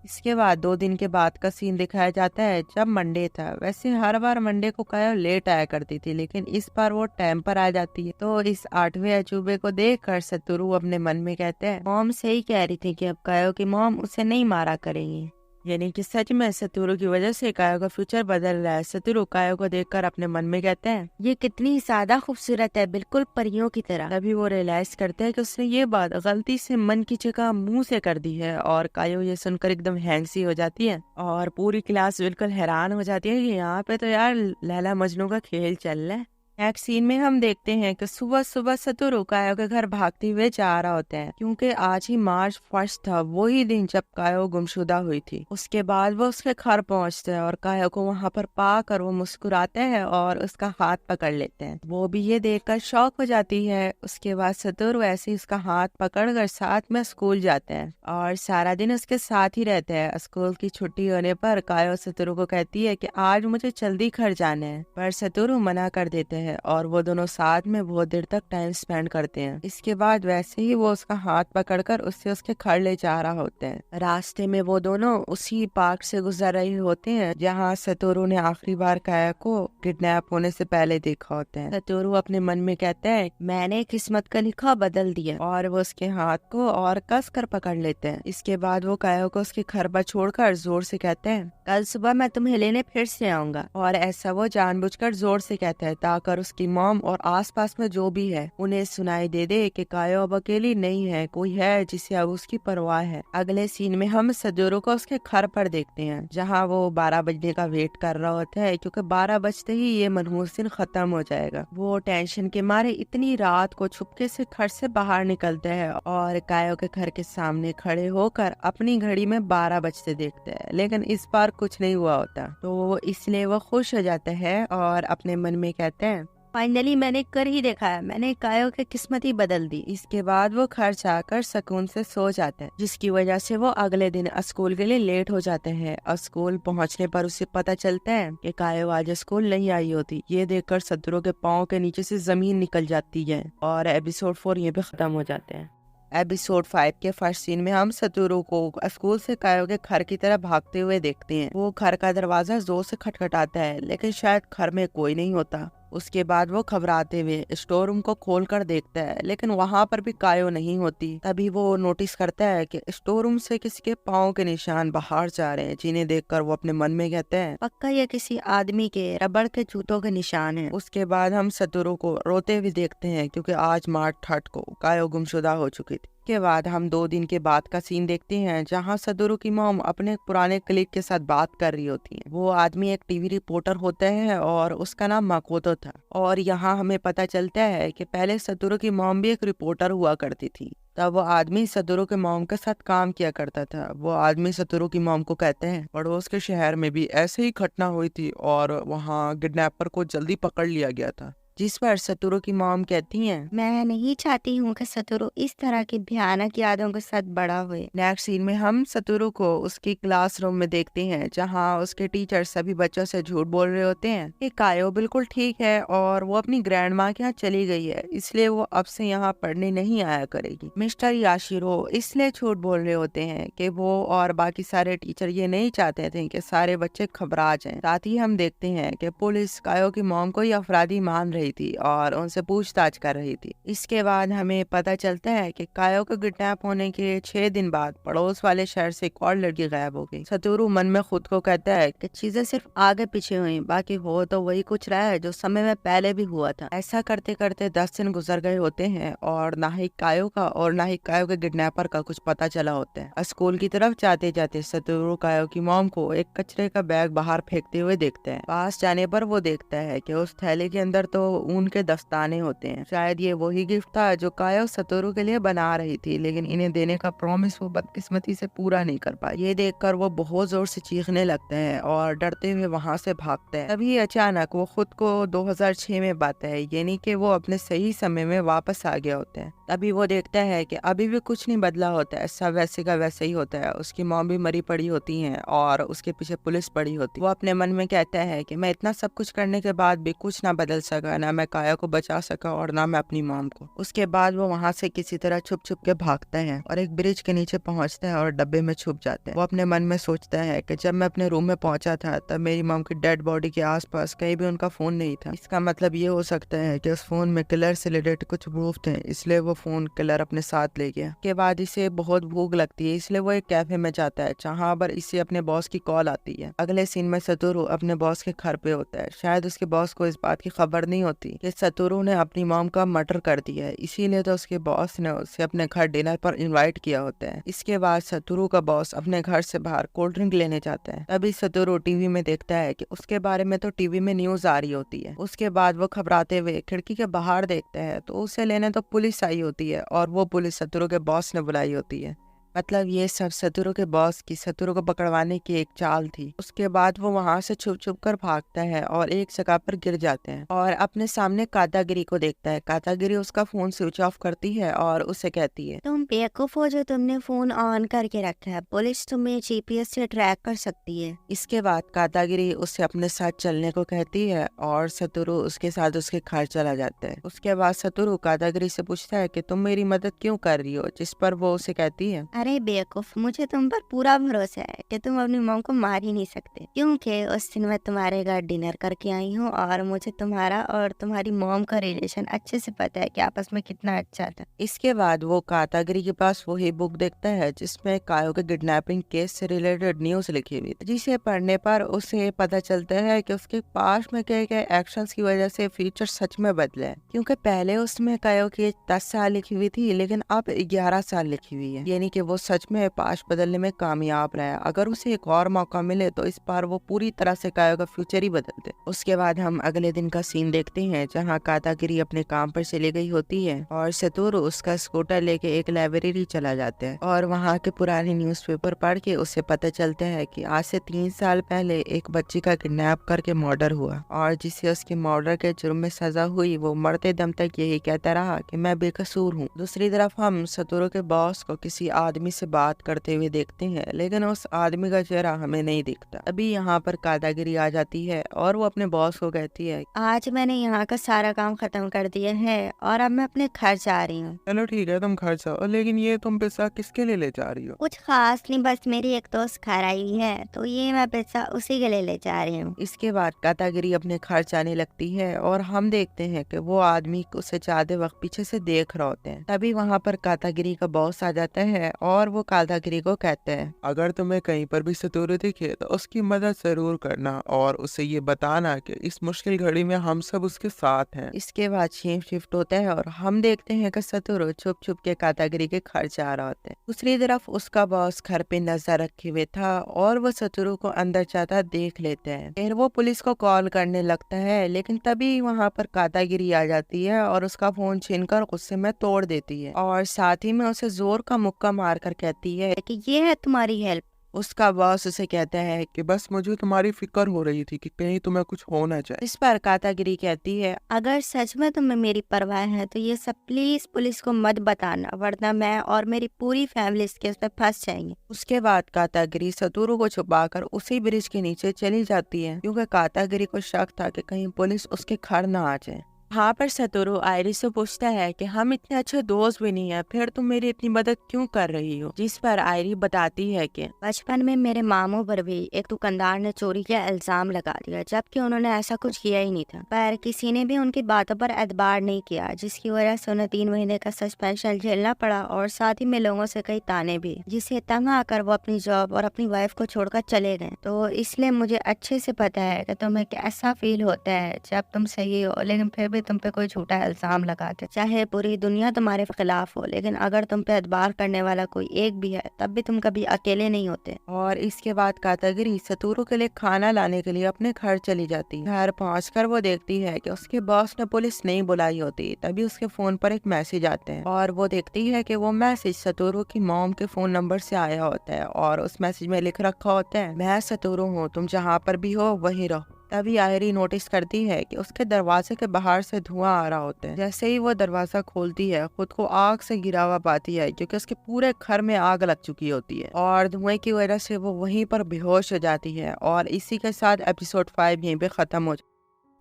इसके बाद 2 दिन के बाद का सीन दिखाया जाता है जब मंडे था। वैसे हर बार मंडे को कायो लेट आया करती थी, लेकिन इस बार वो टाइम पर आ जाती है। तो इस 8वें अजूबे को देखकर सतोरू अपने मन में कहते हैं मॉम सही कह रही थी कि अब कायो की मॉम उसे नहीं मारा करेंगी, यानी कि सच में सतोरू की वजह से कायो का फ्यूचर बदल रहा है। सतोरू कायो को देखकर अपने मन में कहते हैं ये कितनी ज्यादा खूबसूरत है, बिल्कुल परियों की तरह। तभी वो रियलाइज करते हैं कि उसने ये बात गलती से मन की जगह मुंह से कर दी है। और कायो ये सुनकर एकदम हैंग सी हो जाती है और पूरी क्लास बिल्कुल हैरान हो जाती है कि यहाँ पे तो यार लैला मजनू का खेल चल रहा है। नेक्स्ट सीन में हम देखते हैं कि सुबह सुबह सतोरू कायो के घर भागते हुए जा रहा होता है, क्योंकि आज ही मार्च 1 था, वही दिन जब कायो गुमशुदा हुई थी। उसके बाद वो उसके घर पहुंचते हैं और कायो को वहां पर पाकर वो मुस्कुराते हैं और उसका हाथ पकड़ लेते हैं। वो भी ये देखकर शॉक हो जाती है। उसके बाद सतोरू ऐसे ही उसका हाथ पकड़कर साथ में स्कूल जाते हैं और सारा दिन उसके साथ ही रहते हैं। स्कूल की छुट्टी होने पर कायो सतोरू को कहती है कि आज मुझे जल्दी घर जाना है, पर सतोरू मना कर देते हैं और वो दोनों साथ में बहुत देर तक टाइम स्पेंड करते हैं। इसके बाद वैसे ही वो उसका हाथ पकड़कर उससे उसके घर ले जा रहा होते हैं। रास्ते में वो दोनों उसी पार्क से गुजर रहे होते हैं जहाँ सतोरू ने आखिरी बार काया को किडनैप होने से पहले देखा होता है। सतोरू अपने मन में कहता है मैंने किस्मत का लिखा बदल दिया, और वो उसके हाथ को और कस कर पकड़ लेते हैं। इसके बाद वो काया को उसके घर पर छोड़कर जोर से कहते हैं कल सुबह मैं तुम्हें लेने फिर से आऊंगा। और ऐसा वो जानबूझकर जोर से कहता है ताकि उसकी मॉम और आसपास में जो भी है उन्हें सुनाई दे दे कि कायो अब अकेली नहीं है, कोई है जिसे अब उसकी परवाह है। अगले सीन में हम सतोरू को उसके घर पर देखते हैं जहां वो 12 बजने का वेट कर रहा होता है, क्योंकि 12 बजते ही ये मनहूस दिन खत्म हो जाएगा। वो टेंशन के मारे इतनी रात को चुपके से घर से बाहर निकलता है और कायो के घर के सामने खड़े होकर अपनी घड़ी में 12 बजते देखता है, लेकिन इस बार कुछ नहीं हुआ होता। तो इसलिए वो खुश हो जाता है और अपने मन में कहते हैं फाइनली मैंने कर ही देखा है, मैंने कायो की किस्मत ही बदल दी। इसके बाद वो घर जाकर सुकून से सो जाता है, जिसकी वजह से वो अगले दिन स्कूल के लिए लेट हो जाते हैं। और स्कूल पहुंचने पर उसे पता चलता है कि कायो आज स्कूल नहीं आई होती। ये देखकर सतोरू के पाँव के नीचे से जमीन निकल जाती है और एपिसोड 4 ये पे खत्म हो जाते हैं। एपिसोड 5 के फर्स्ट सीन में हम सतोरू को स्कूल से कायो के घर की तरफ भागते हुए देखते हैं। वो घर का दरवाजा जोर से खटखटाता है, लेकिन शायद घर में कोई नहीं होता। उसके बाद वो घबराते हुए स्टोर रूम को खोलकर देखता है, लेकिन वहाँ पर भी कायो नहीं होती। तभी वो नोटिस करता है कि स्टोर रूम से किसी के पाँव के निशान बाहर जा रहे हैं, जिन्हें देखकर वो अपने मन में कहते हैं पक्का ये किसी आदमी के रबड़ के जूतों के निशान हैं। उसके बाद हम सतोरू को रोते हुए देखते हैं, क्योंकि आज मार्च 3 को कायो गुमशुदा हो चुकी थी। के बाद हम 2 दिन के बाद का सीन देखते हैं जहां सतोरू की मॉम अपने पुराने कलीग के साथ बात कर रही होती है। वो आदमी एक टीवी रिपोर्टर होता है और उसका नाम माकोतो था। और यहाँ हमें पता चलता है कि पहले सतोरू की मॉम भी एक रिपोर्टर हुआ करती थी। तब वो आदमी सतोरू के मॉम के साथ काम किया करता था। वो आदमी सतोरू की मॉम को कहते हैं पड़ोस के शहर में भी ऐसे ही घटना हुई थी और वहाँ किडनैपर को जल्दी पकड़ लिया गया था। जिस पर सतोरू की मॉम कहती हैं मैं नहीं चाहती हूँ कि सतोरू इस तरह की भयानक यादों के साथ बड़ा हुए। नेक्स्ट सीन में हम सतोरू को उसकी क्लासरूम में देखते हैं जहां उसके टीचर सभी बच्चों से झूठ बोल रहे होते हैं कि कायो बिल्कुल ठीक है और वो अपनी ग्रैंड माँ के यहाँ चली गई है, इसलिए वो अब से यहाँ पढ़ने नहीं आया करेगी। मिस्टर याशिरो इसलिए झूठ बोल रहे होते हैं कि वो और बाकी सारे टीचर ये नहीं चाहते थे कि सारे बच्चे घबरा जाएं। साथ ही हम देखते हैं कि पुलिस कायो की मॉम को ये अपराधी मान रही थी और उनसे पूछताछ कर रही थी। इसके बाद हमें पता चलता है कि कायो के किडनैप होने के 6 दिन बाद पड़ोस वाले शहर से एक और लड़की गायब हो गई। सतोरू मन में खुद को कहता है कि चीजें सिर्फ आगे पीछे हुई, बाकी हो तो वही कुछ रहा है जो समय में पहले भी हुआ था। ऐसा करते करते 10 दिन गुजर गए होते हैं और ना ही कायो का और ना ही कायो के किडनैपर का कुछ पता चला होता है। स्कूल की तरफ जाते जाते सतोरू कायो की मॉम को एक कचरे का बैग बाहर फेंकते हुए देखते हैं। पास जाने पर वो देखता है कि उस थैले के अंदर तो वो ऊन के दस्ताने होते हैं। शायद ये वही गिफ्ट था जो कायो सतोरू के लिए बना रही थी, लेकिन इन्हें देने का प्रॉमिस वो बदकिस्मती से पूरा नहीं कर पाई। ये देखकर वो बहुत जोर से चीखने लगते हैं और डरते हुए वहाँ से भागते हैं। तभी अचानक वो खुद को 2006 में पाते हैं, यानी कि वो अपने सही समय में वापस आ गए होते हैं। तभी वो देखता है कि अभी भी कुछ नहीं बदला होता है, सब वैसे का वैसे ही होता है। उसकी मॉम भी मरी पड़ी होती हैं और उसके पीछे पुलिस पड़ी होती है। वो अपने मन में कहता है कि मैं इतना सब कुछ करने के बाद भी कुछ ना बदल सका, ना मैं काया को बचा सका और ना मैं अपनी मॉम को। उसके बाद वो वहाँ से किसी तरह छुप छुप के भागते हैं और एक ब्रिज के नीचे पहुँचते हैं और डब्बे में छुप जाते हैं। वो अपने मन में सोचता है कि जब मैं अपने रूम में पहुंचा था तब मेरी मॉम की डेड बॉडी के आसपास कहीं भी उनका फोन नहीं था। इसका मतलब ये हो सकता है कि उस फोन में किलर से रिलेटेड कुछ प्रूफ थे, इसलिए वो फोन किलर अपने साथ ले गया। के बाद इसे बहुत भूख लगती है, इसलिए वो एक कैफे में जाता है जहाँ पर इसे अपने बॉस की कॉल आती है। अगले सीन में सतोरू अपने बॉस के घर पे होता है। शायद उसके बॉस को इस बात की खबर नहीं होती कि सतोरू ने अपनी मॉम का मर्डर कर दिया है, इसीलिए तो उसके बॉस ने उसे अपने घर डिनर पर इन्वाइट किया होता है। इसके बाद सतोरू का बॉस अपने घर से बाहर कोल्ड ड्रिंक लेने जाता है। तभी सतोरू टीवी में देखता है कि उसके बारे में तो टीवी में न्यूज आ रही होती है। उसके बाद वो घबराते हुए खिड़की के बाहर देखता है तो उसे लेने तो पुलिस आई होती है और वो पुलिस सतोरू के बॉस ने बुलाई होती है। मतलब ये सब सतोरू के बॉस की सतोरू को पकड़वाने की एक चाल थी। उसके बाद वो वहाँ से छुप छुप कर भागता है और एक जगह पर गिर जाते हैं और अपने सामने कातागिरी को देखता है। कातागिरी उसका फोन स्विच ऑफ करती है और उसे कहती है, तुम बेवकूफ हो जो तुमने फोन ऑन करके रखा है, पुलिस तुम्हें जीपीएस से ट्रैक कर सकती है। इसके बाद कातागिरी उसे अपने साथ चलने को कहती है और सतोरू उसके साथ उसके घर चला जाता है। उसके बाद सतोरू कातागिरी से पूछता है कि तुम मेरी मदद क्यों कर रही हो, जिस पर वो उसे कहती है, अरे बेवकूफ, मुझे तुम पर पूरा भरोसा है कि तुम अपनी मॉम को मार ही नहीं सकते, क्योंकि उस दिन मैं तुम्हारे घर डिनर करके आई हूँ और मुझे तुम्हारा और तुम्हारी मॉम का रिलेशन अच्छे से पता है कि आपस में कितना अच्छा था। इसके बाद वो कातागिरी के पास वही बुक देखता है जिसमें कायो के किडनैपिंग केस से रिलेटेड न्यूज लिखी हुई थी, जिसे पढ़ने पर उसे पता चलता है कि उसके पास में किए गए एक्शंस की वजह से फ्यूचर सच में बदला है। क्योंकि पहले उसमें कायो की 10 साल लिखी हुई थी, लेकिन अब 11 साल लिखी हुई है, यानी कि वो सच में पास्ट बदलने में कामयाब रहा है। अगर उसे एक और मौका मिले तो इस बार वो पूरी तरह से कायो का फ्यूचर ही बदल दे। उसके बाद हम अगले दिन का सीन देखते हैं जहाँ कातागिरी अपने काम पर चली गई होती है और सतोरू उसका स्कूटर लेके एक लाइब्रेरी चला जाता है और वहाँ के पुराने न्यूज़पेपर पढ़ के उसे पता चलता है कि आज से 3 साल पहले एक बच्ची का किडनैप करके मर्डर हुआ और जिसे उसके मर्डर के जुर्म में सजा हुई वो मरते दम तक यही कहता रहा कि मैं बेकसूर हूँ। दूसरी तरफ हम सतोरू के बॉस को किसी आदमी से बात करते हुए देखते हैं, लेकिन उस आदमी का चेहरा हमें नहीं दिखता। अभी यहाँ पर कातागिरी आ जाती है और वो अपने बॉस को कहती है, आज मैंने यहाँ का सारा काम खत्म कर दिया है और अब मैं अपने घर जा रही हूँ। चलो ठीक है, तुम घर जाओ, लेकिन ये तुम पिज्जा किसके लिए ले जा रही हो? कुछ खास नहीं, बस मेरी एक दोस्त घर आई हुई है तो ये मैं पिज्जा उसी के लिए ले जा रही हूँ। इसके बाद कातागिरी अपने घर जाने लगती है और हम देखते हैं कि वो आदमी उसे जाते वक्त पीछे से देख रहे होते हैं। तभी वहाँ पर कातागिरी का बॉस आ जाता है और वो कातागिरी को कहते हैं, अगर तुम्हें कहीं पर भी सतोरू दिखे तो उसकी मदद जरूर करना और उसे ये बताना कि इस मुश्किल घड़ी में हम सब उसके साथ हैं। इसके बाद सीन शिफ्ट होता है और हम देखते हैं कि सतोरू छुप छुप के कातागिरी के घर जा रहा होता है। दूसरी तरफ उसका बॉस घर पे नजर रखे हुए था और वो सतोरू को अंदर जाता देख लेते हैं। फिर वो पुलिस को कॉल करने लगता है, लेकिन तभी वहाँ पर कातागिरी आ जाती है और उसका फोन छीनकर गुस्से में तोड़ देती है और साथ ही में उसे जोर का मुक्का मारकर कहती है कि ये है तुम्हारी हेल्प। उसका बॉस उसे कहता है कि बस मुझे तुम्हारी फिक्र हो रही थी कि कहीं तुम्हें कुछ हो ना जाए। इस पर कातागिरी कहती है, अगर सच में तुम्हें मेरी परवाह है तो ये सब प्लीज पुलिस को मत बताना, वरना मैं और मेरी पूरी फैमिली इस केस में फंस जाएंगे। उसके बाद कातागिरी सतोरू को छुपाकर उसी ब्रिज के नीचे चली जाती है, क्योंकि कातागिरी को शक था कि कहीं पुलिस उसके घर न आ जाए। वहाँ पर सतोरू आयरी से पूछता है कि हम इतने अच्छे दोस्त भी नहीं है, फिर तुम मेरी इतनी मदद क्यों कर रही हो? जिस पर आयरी बताती है कि बचपन में मेरे मामू पर भी एक दुकानदार ने चोरी का इल्जाम लगा दिया, जबकि उन्होंने ऐसा कुछ किया ही नहीं था, पर किसी ने भी उनकी बातों पर एतबार नहीं किया, जिसकी वजह से उन्हें 3 महीने का सस्पेंशन झेलना पड़ा और साथ ही में लोगों से कई ताने भी, जिससे तंग आकर वो अपनी जॉब और अपनी वाइफ को छोड़कर चले गए। तो इसलिए मुझे अच्छे से पता है कि तुम्हें कैसा फील होता है जब तुम सही हो लेकिन फिर भी भी तुम पे कोई झूठा इल्जाम लगाते, चाहे पूरी दुनिया तुम्हारे खिलाफ हो, लेकिन अगर तुम पे एतबार करने वाला कोई एक भी है तब भी तुम कभी अकेले नहीं होते। और इसके बाद कातागिरी सतोरू के लिए खाना लाने के लिए अपने घर चली जाती। घर पहुंचकर वो देखती है कि उसके बॉस ने पुलिस नहीं बुलाई होती। तभी उसके फोन पर एक मैसेज आते हैं और वो देखती है कि वो मैसेज सतोरू की मॉम के फोन नंबर से आया होता है और उस मैसेज में लिख रखा होता है, मैं सतोरू हूँ, तुम जहाँ पर भी हो वहीं रहो। तभी आयरी नोटिस करती है कि उसके दरवाजे के बाहर से धुआं आ रहा होता है। जैसे ही वो दरवाजा खोलती है खुद को आग से घिरा हुआ पाती है क्योंकि उसके पूरे घर में आग लग चुकी होती है और धुएं की वजह से वो वहीं पर बेहोश हो जाती है। और इसी के साथ एपिसोड 5 यहीं पे खत्म हो।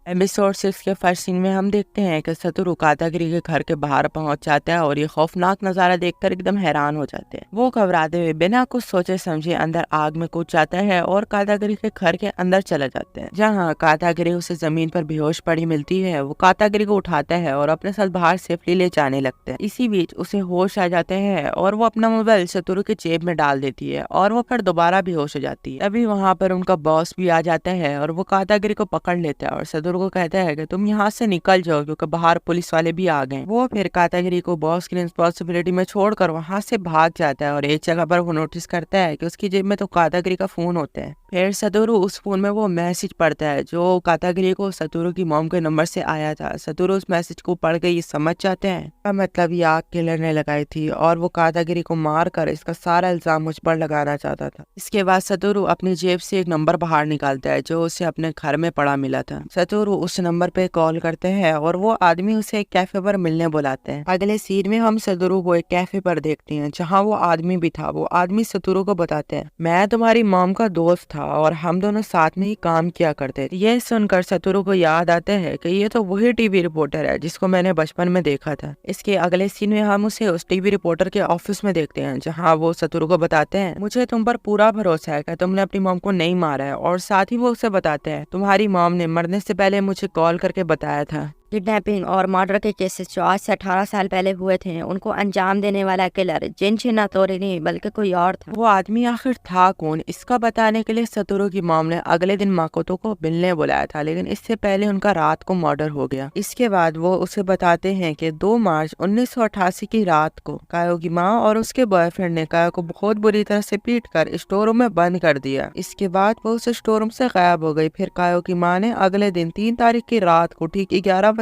एपिसोड 6 के फर्स्ट सीन में हम देखते हैं कि सतोरू कातागिरी के घर के बाहर पहुंच जाता है और ये खौफनाक नजारा देखकर एकदम हैरान हो जाते हैं। वो घबराते हुए बिना कुछ सोचे समझे अंदर आग में कूद जाता है और कातागिरी के घर के अंदर चला जाता है, जहां कातागिरी उसे जमीन पर बेहोश पड़ी मिलती है। वो कातागिरी को उठाता है और अपने साथ बाहर सेफली ले जाने लगता है। इसी बीच उसे होश आ जाते हैं और वो अपना मोबाइल सतोरू के जेब में डाल देती है और वो फिर दोबारा बेहोश हो जाती है। तभी वहाँ पर उनका बॉस भी आ जाता है और वो कातागिरी को पकड़ लेता है और सतोरू को कहता है कि तुम यहाँ से निकल जाओ क्योंकि बाहर पुलिस वाले भी आ गए। वो फिर कातागिरी को बॉस की रिस्पॉन्सिबिलिटी में छोड़कर वहाँ से भाग जाता है और एक जगह पर वो नोटिस करता है कि उसकी जेब में तो कातागिरी का फोन होता है। फिर सतोरू उस फोन में वो मैसेज पढ़ता है जो कातागिरी को सतोरू की मॉम के नंबर से आया था। सतोरू उस मैसेज को पढ़ के ये समझ जाते हैं मतलब ये आग किलर ने लगाई थी और वो कातागिरी को मार कर इसका सारा इल्जाम मुझ पर लगाना चाहता था। इसके बाद सतोरू अपनी जेब से एक नंबर बाहर निकालता है जो उसे अपने घर में पड़ा मिला था। सतोरू उस नंबर पे कॉल करते हैं और वो आदमी उसे एक कैफे पर मिलने बुलाते हैं। अगले सीन में हम सतोरू को एक कैफे पर देखते हैं जहाँ वो आदमी भी था। वो आदमी सतोरू को बताते हैं, मैं तुम्हारी मॉम का दोस्त था और हम दोनों साथ में ही काम किया करते थे। ये सुनकर सतोरू को याद आता है कि ये तो वही टीवी रिपोर्टर है जिसको मैंने बचपन में देखा था। इसके अगले सीन में हम उसे उस टीवी रिपोर्टर के ऑफिस में देखते हैं जहाँ वो सतोरू को बताते हैं, मुझे तुम पर पूरा भरोसा है कि तुमने अपनी मॉम को नहीं मारा है। और साथ ही वो उसे बताते हैं, तुम्हारी मॉम ने मरने से पहले मुझे कॉल करके बताया था किडनैपिंग और मर्डर के केसेस जो आज से 18 साल पहले हुए थे उनको अंजाम देने वाला किलर जिन शिनातोरी नहीं बल्कि कोई और था। वो आदमी आखिर था कौन, इसका बताने के लिए सतोरू की मॉम ने अगले दिन माकोतो को मिलने बुलाया था, लेकिन इससे पहले उनका रात को मर्डर हो गया। इसके बाद वो उसे बताते हैं कि 2 मार्च 1988 की रात को कायो की माँ और उसके बॉयफ्रेंड ने कायो को बहुत बुरी तरह से पीट कर स्टोर रूम में बंद कर दिया। इसके बाद वो उस स्टोर रूम से गायब हो गई। फिर कायो की माँ ने अगले दिन 3 तारीख की रात को ठीक 11:30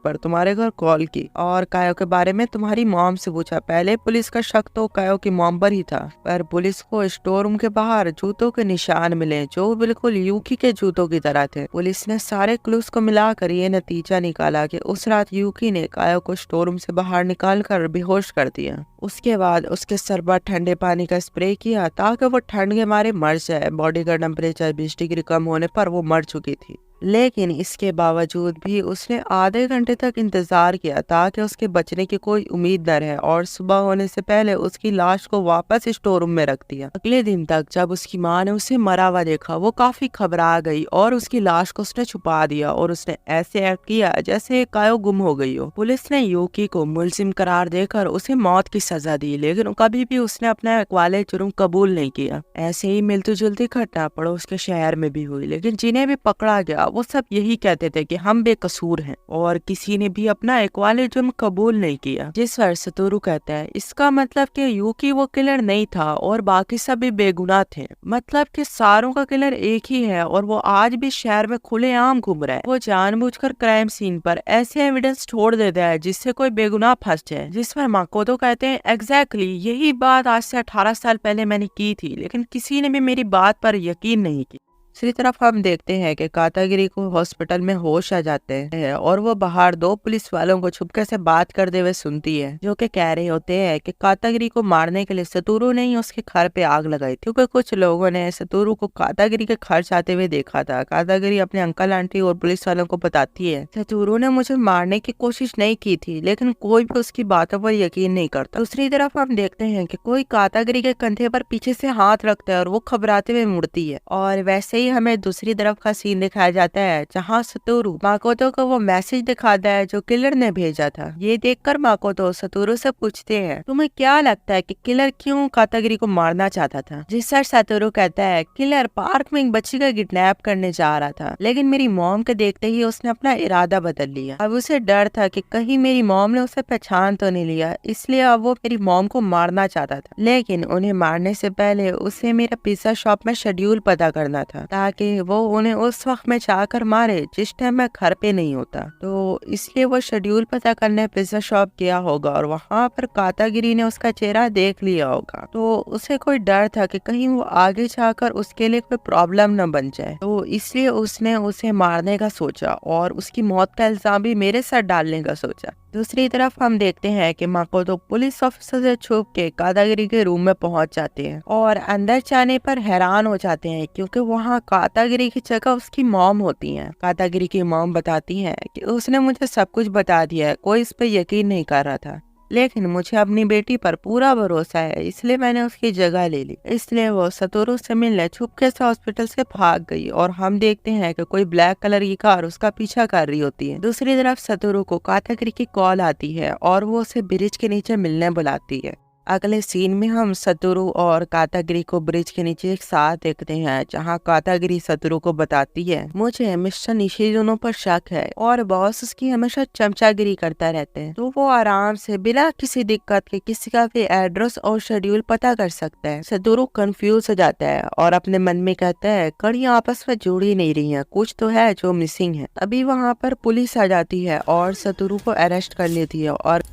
पर तुम्हारे घर कॉल की और कायो के बारे में तुम्हारी मॉम से पूछा। पहले पुलिस का शक तो कायो की मॉम पर ही था, पर पुलिस को स्टोर रूम के बाहर जूतों के निशान मिले जो बिल्कुल यूकी के जूतों की तरह थे। पुलिस ने सारे क्लूज को मिलाकर ये नतीजा निकाला कि उस रात यूकी ने कायो को स्टोर रूम से बाहर निकाल कर बेहोश कर दिया। उसके बाद उसके सर पर ठंडे पानी का स्प्रे किया ताकि वो ठंड के मारे मर जाए। बॉडी का टेम्परेचर 20 डिग्री कम होने पर वो मर चुकी थी, लेकिन इसके बावजूद भी उसने आधे घंटे तक इंतजार किया ताकि उसके बचने की कोई उम्मीद न रहे और सुबह होने से पहले उसकी लाश को वापस स्टोर रूम में रख दिया। अगले दिन तक जब उसकी माँ ने उसे मरा हुआ देखा वो काफी घबरा गई और उसकी लाश को उसने छुपा दिया और उसने ऐसे एक्ट किया जैसे कायो गुम हो गई हो। पुलिस ने यूकी को मुलजिम करार देकर उसे मौत की सजा दी, लेकिन कभी भी उसने अपना वाले जुर्म कबूल नहीं किया। ऐसे ही मिलती जुलती घटना पड़ोस के शहर में भी हुई, लेकिन जिन्हें भी पकड़ा गया वो सब यही कहते थे कि हम बेकसूर हैं और किसी ने भी अपना इकबाल जुर्म कबूल नहीं किया। जिस पर सतोरू कहता है, इसका मतलब कि यूकी वो किलर नहीं था और बाकी सब भी बेगुनाह थे, मतलब कि सारों का किलर एक ही है और वो आज भी शहर में खुलेआम घूम रहा है। वो जानबूझकर क्राइम सीन पर ऐसे एविडेंस छोड़ देता है जिससे कोई बेगुनाह फंस जाए। जिस पर माकोतो कहते हैं, एग्जैक्टली यही बात आज से 18 साल पहले मैंने की थी, लेकिन किसी ने भी मेरी बात पर यकीन नहीं किया। दूसरी तरफ हम देखते हैं कि कातागिरी को हॉस्पिटल में होश आ जाते हैं और वो बाहर 2 पुलिस वालों को छुपके से बात करते हुए सुनती है जो कि कह रहे होते हैं कि कातागिरी को मारने के लिए सतोरू ने ही उसके घर पे आग लगाई थी, क्योंकि कुछ लोगों ने सतोरू को कातागिरी के घर जाते हुए देखा था। कातागिरी अपने अंकल आंटी और पुलिस वालों को बताती है, सतोरू ने मुझे मारने की कोशिश नहीं की थी, लेकिन कोई भी उसकी बातों पर यकीन नहीं करता। दूसरी तरफ हम देखते हैं कि कोई कातागिरी के कंधे पर पीछे से हाथ रखता है और वो घबराते हुए मुड़ती है और वैसे ही हमें दूसरी तरफ का सीन दिखाया जाता है जहाँ सतोरू माकोतो को वो मैसेज दिखाता है जो किलर ने भेजा था। ये देखकर माकोतो सतोरू से पूछते हैं, तुम्हें क्या लगता है कि किलर क्यों कातागिरी को मारना चाहता था? जिस पर सतोरू कहता है, किलर पार्क में एक बच्ची का किडनैप करने जा रहा था, लेकिन मेरी मॉम के देखते ही उसने अपना इरादा बदल लिया। अब उसे डर था कि कहीं मेरी मॉम ने उसे पहचान तो नहीं लिया, इसलिए अब वो मेरी मॉम को मारना चाहता था। लेकिन उन्हें मारने से पहले उसे मेरा पिज्जा शॉप में शेड्यूल पता करना था, ताकि वो उन्हें उस वक्त में जाकर मारे जिस टाइम मैं घर पे नहीं होता। तो इसलिए वो शेड्यूल पता करने पिज्जा शॉप गया होगा और वहाँ पर कातागिरी ने उसका चेहरा देख लिया होगा। तो उसे कोई डर था कि कहीं वो आगे जाकर उसके लिए कोई प्रॉब्लम न बन जाए, तो इसलिए उसने उसे मारने का सोचा और उसकी मौत का इल्जाम भी मेरे सर डालने का सोचा। दूसरी तरफ हम देखते हैं कि माकोतो पुलिस ऑफिसर से छुप के कातागिरी के रूम में पहुंच जाते हैं और अंदर जाने पर हैरान हो जाते हैं क्योंकि वहां कातागिरी की जगह उसकी मॉम होती है। कातागिरी की मॉम बताती है कि उसने मुझे सब कुछ बता दिया है, कोई इस पर यकीन नहीं कर रहा था, लेकिन मुझे अपनी बेटी पर पूरा भरोसा है, इसलिए मैंने उसकी जगह ले ली। इसलिए वो सतोरू से मिलने चुपके से हॉस्पिटल से भाग गई और हम देखते हैं कि कोई ब्लैक कलर की कार उसका पीछा कर रही होती है। दूसरी तरफ सतोरू को कातागिरी की कॉल आती है और वो उसे ब्रिज के नीचे मिलने बुलाती है। अगले सीन में हम सतोरू और कातागिरी को ब्रिज के नीचे एक साथ देखते हैं, जहां कातागिरी सतोरू को बताती है, मुझे मिस्टर निशिजुनो पर शक है और बॉस उसकी हमेशा चमचागिरी करता रहते हैं, तो वो आराम से बिना किसी दिक्कत के किसी का भी एड्रेस और शेड्यूल पता कर सकता है। सतोरू कंफ्यूज हो जाता है और अपने मन में कहता है, कड़ियां आपस में जुड़ ही नहीं रही हैं, कुछ तो है जो मिसिंग है। अभी वहाँ पर पुलिस आ जाती है और सतोरू को अरेस्ट कर लेती है और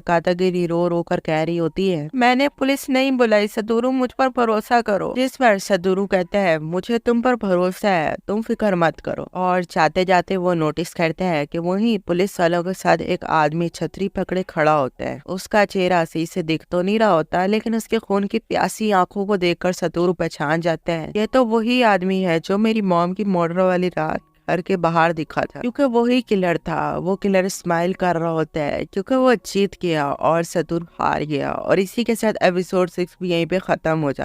कातागिरी रो रो कर कह रही होती है, मैंने पुलिस नहीं बुलाई सतोरू, मुझ पर भरोसा करो। जिस पर सतोरू कहता है, मुझे तुम पर भरोसा है, तुम फिक्र मत करो। और जाते जाते वो नोटिस करता है कि वहीं पुलिस वालों के साथ एक आदमी छतरी पकड़े खड़ा होता है। उसका चेहरा सही से दिख तो नहीं रहा होता, लेकिन उसके खून की प्यासी आंखों को देखकर सतोरू पहचान जाता है, ये तो वही आदमी है जो मेरी मॉम की मर्डर वाली रात घर के बाहर दिखा था, क्योंकि वही किलर था। वो किलर स्माइल कर रहा होता है क्योंकि वो जीत गया और सतोरू हार गया। और इसी के साथ एपिसोड 6 भी यहीं पे खत्म हो जाता है।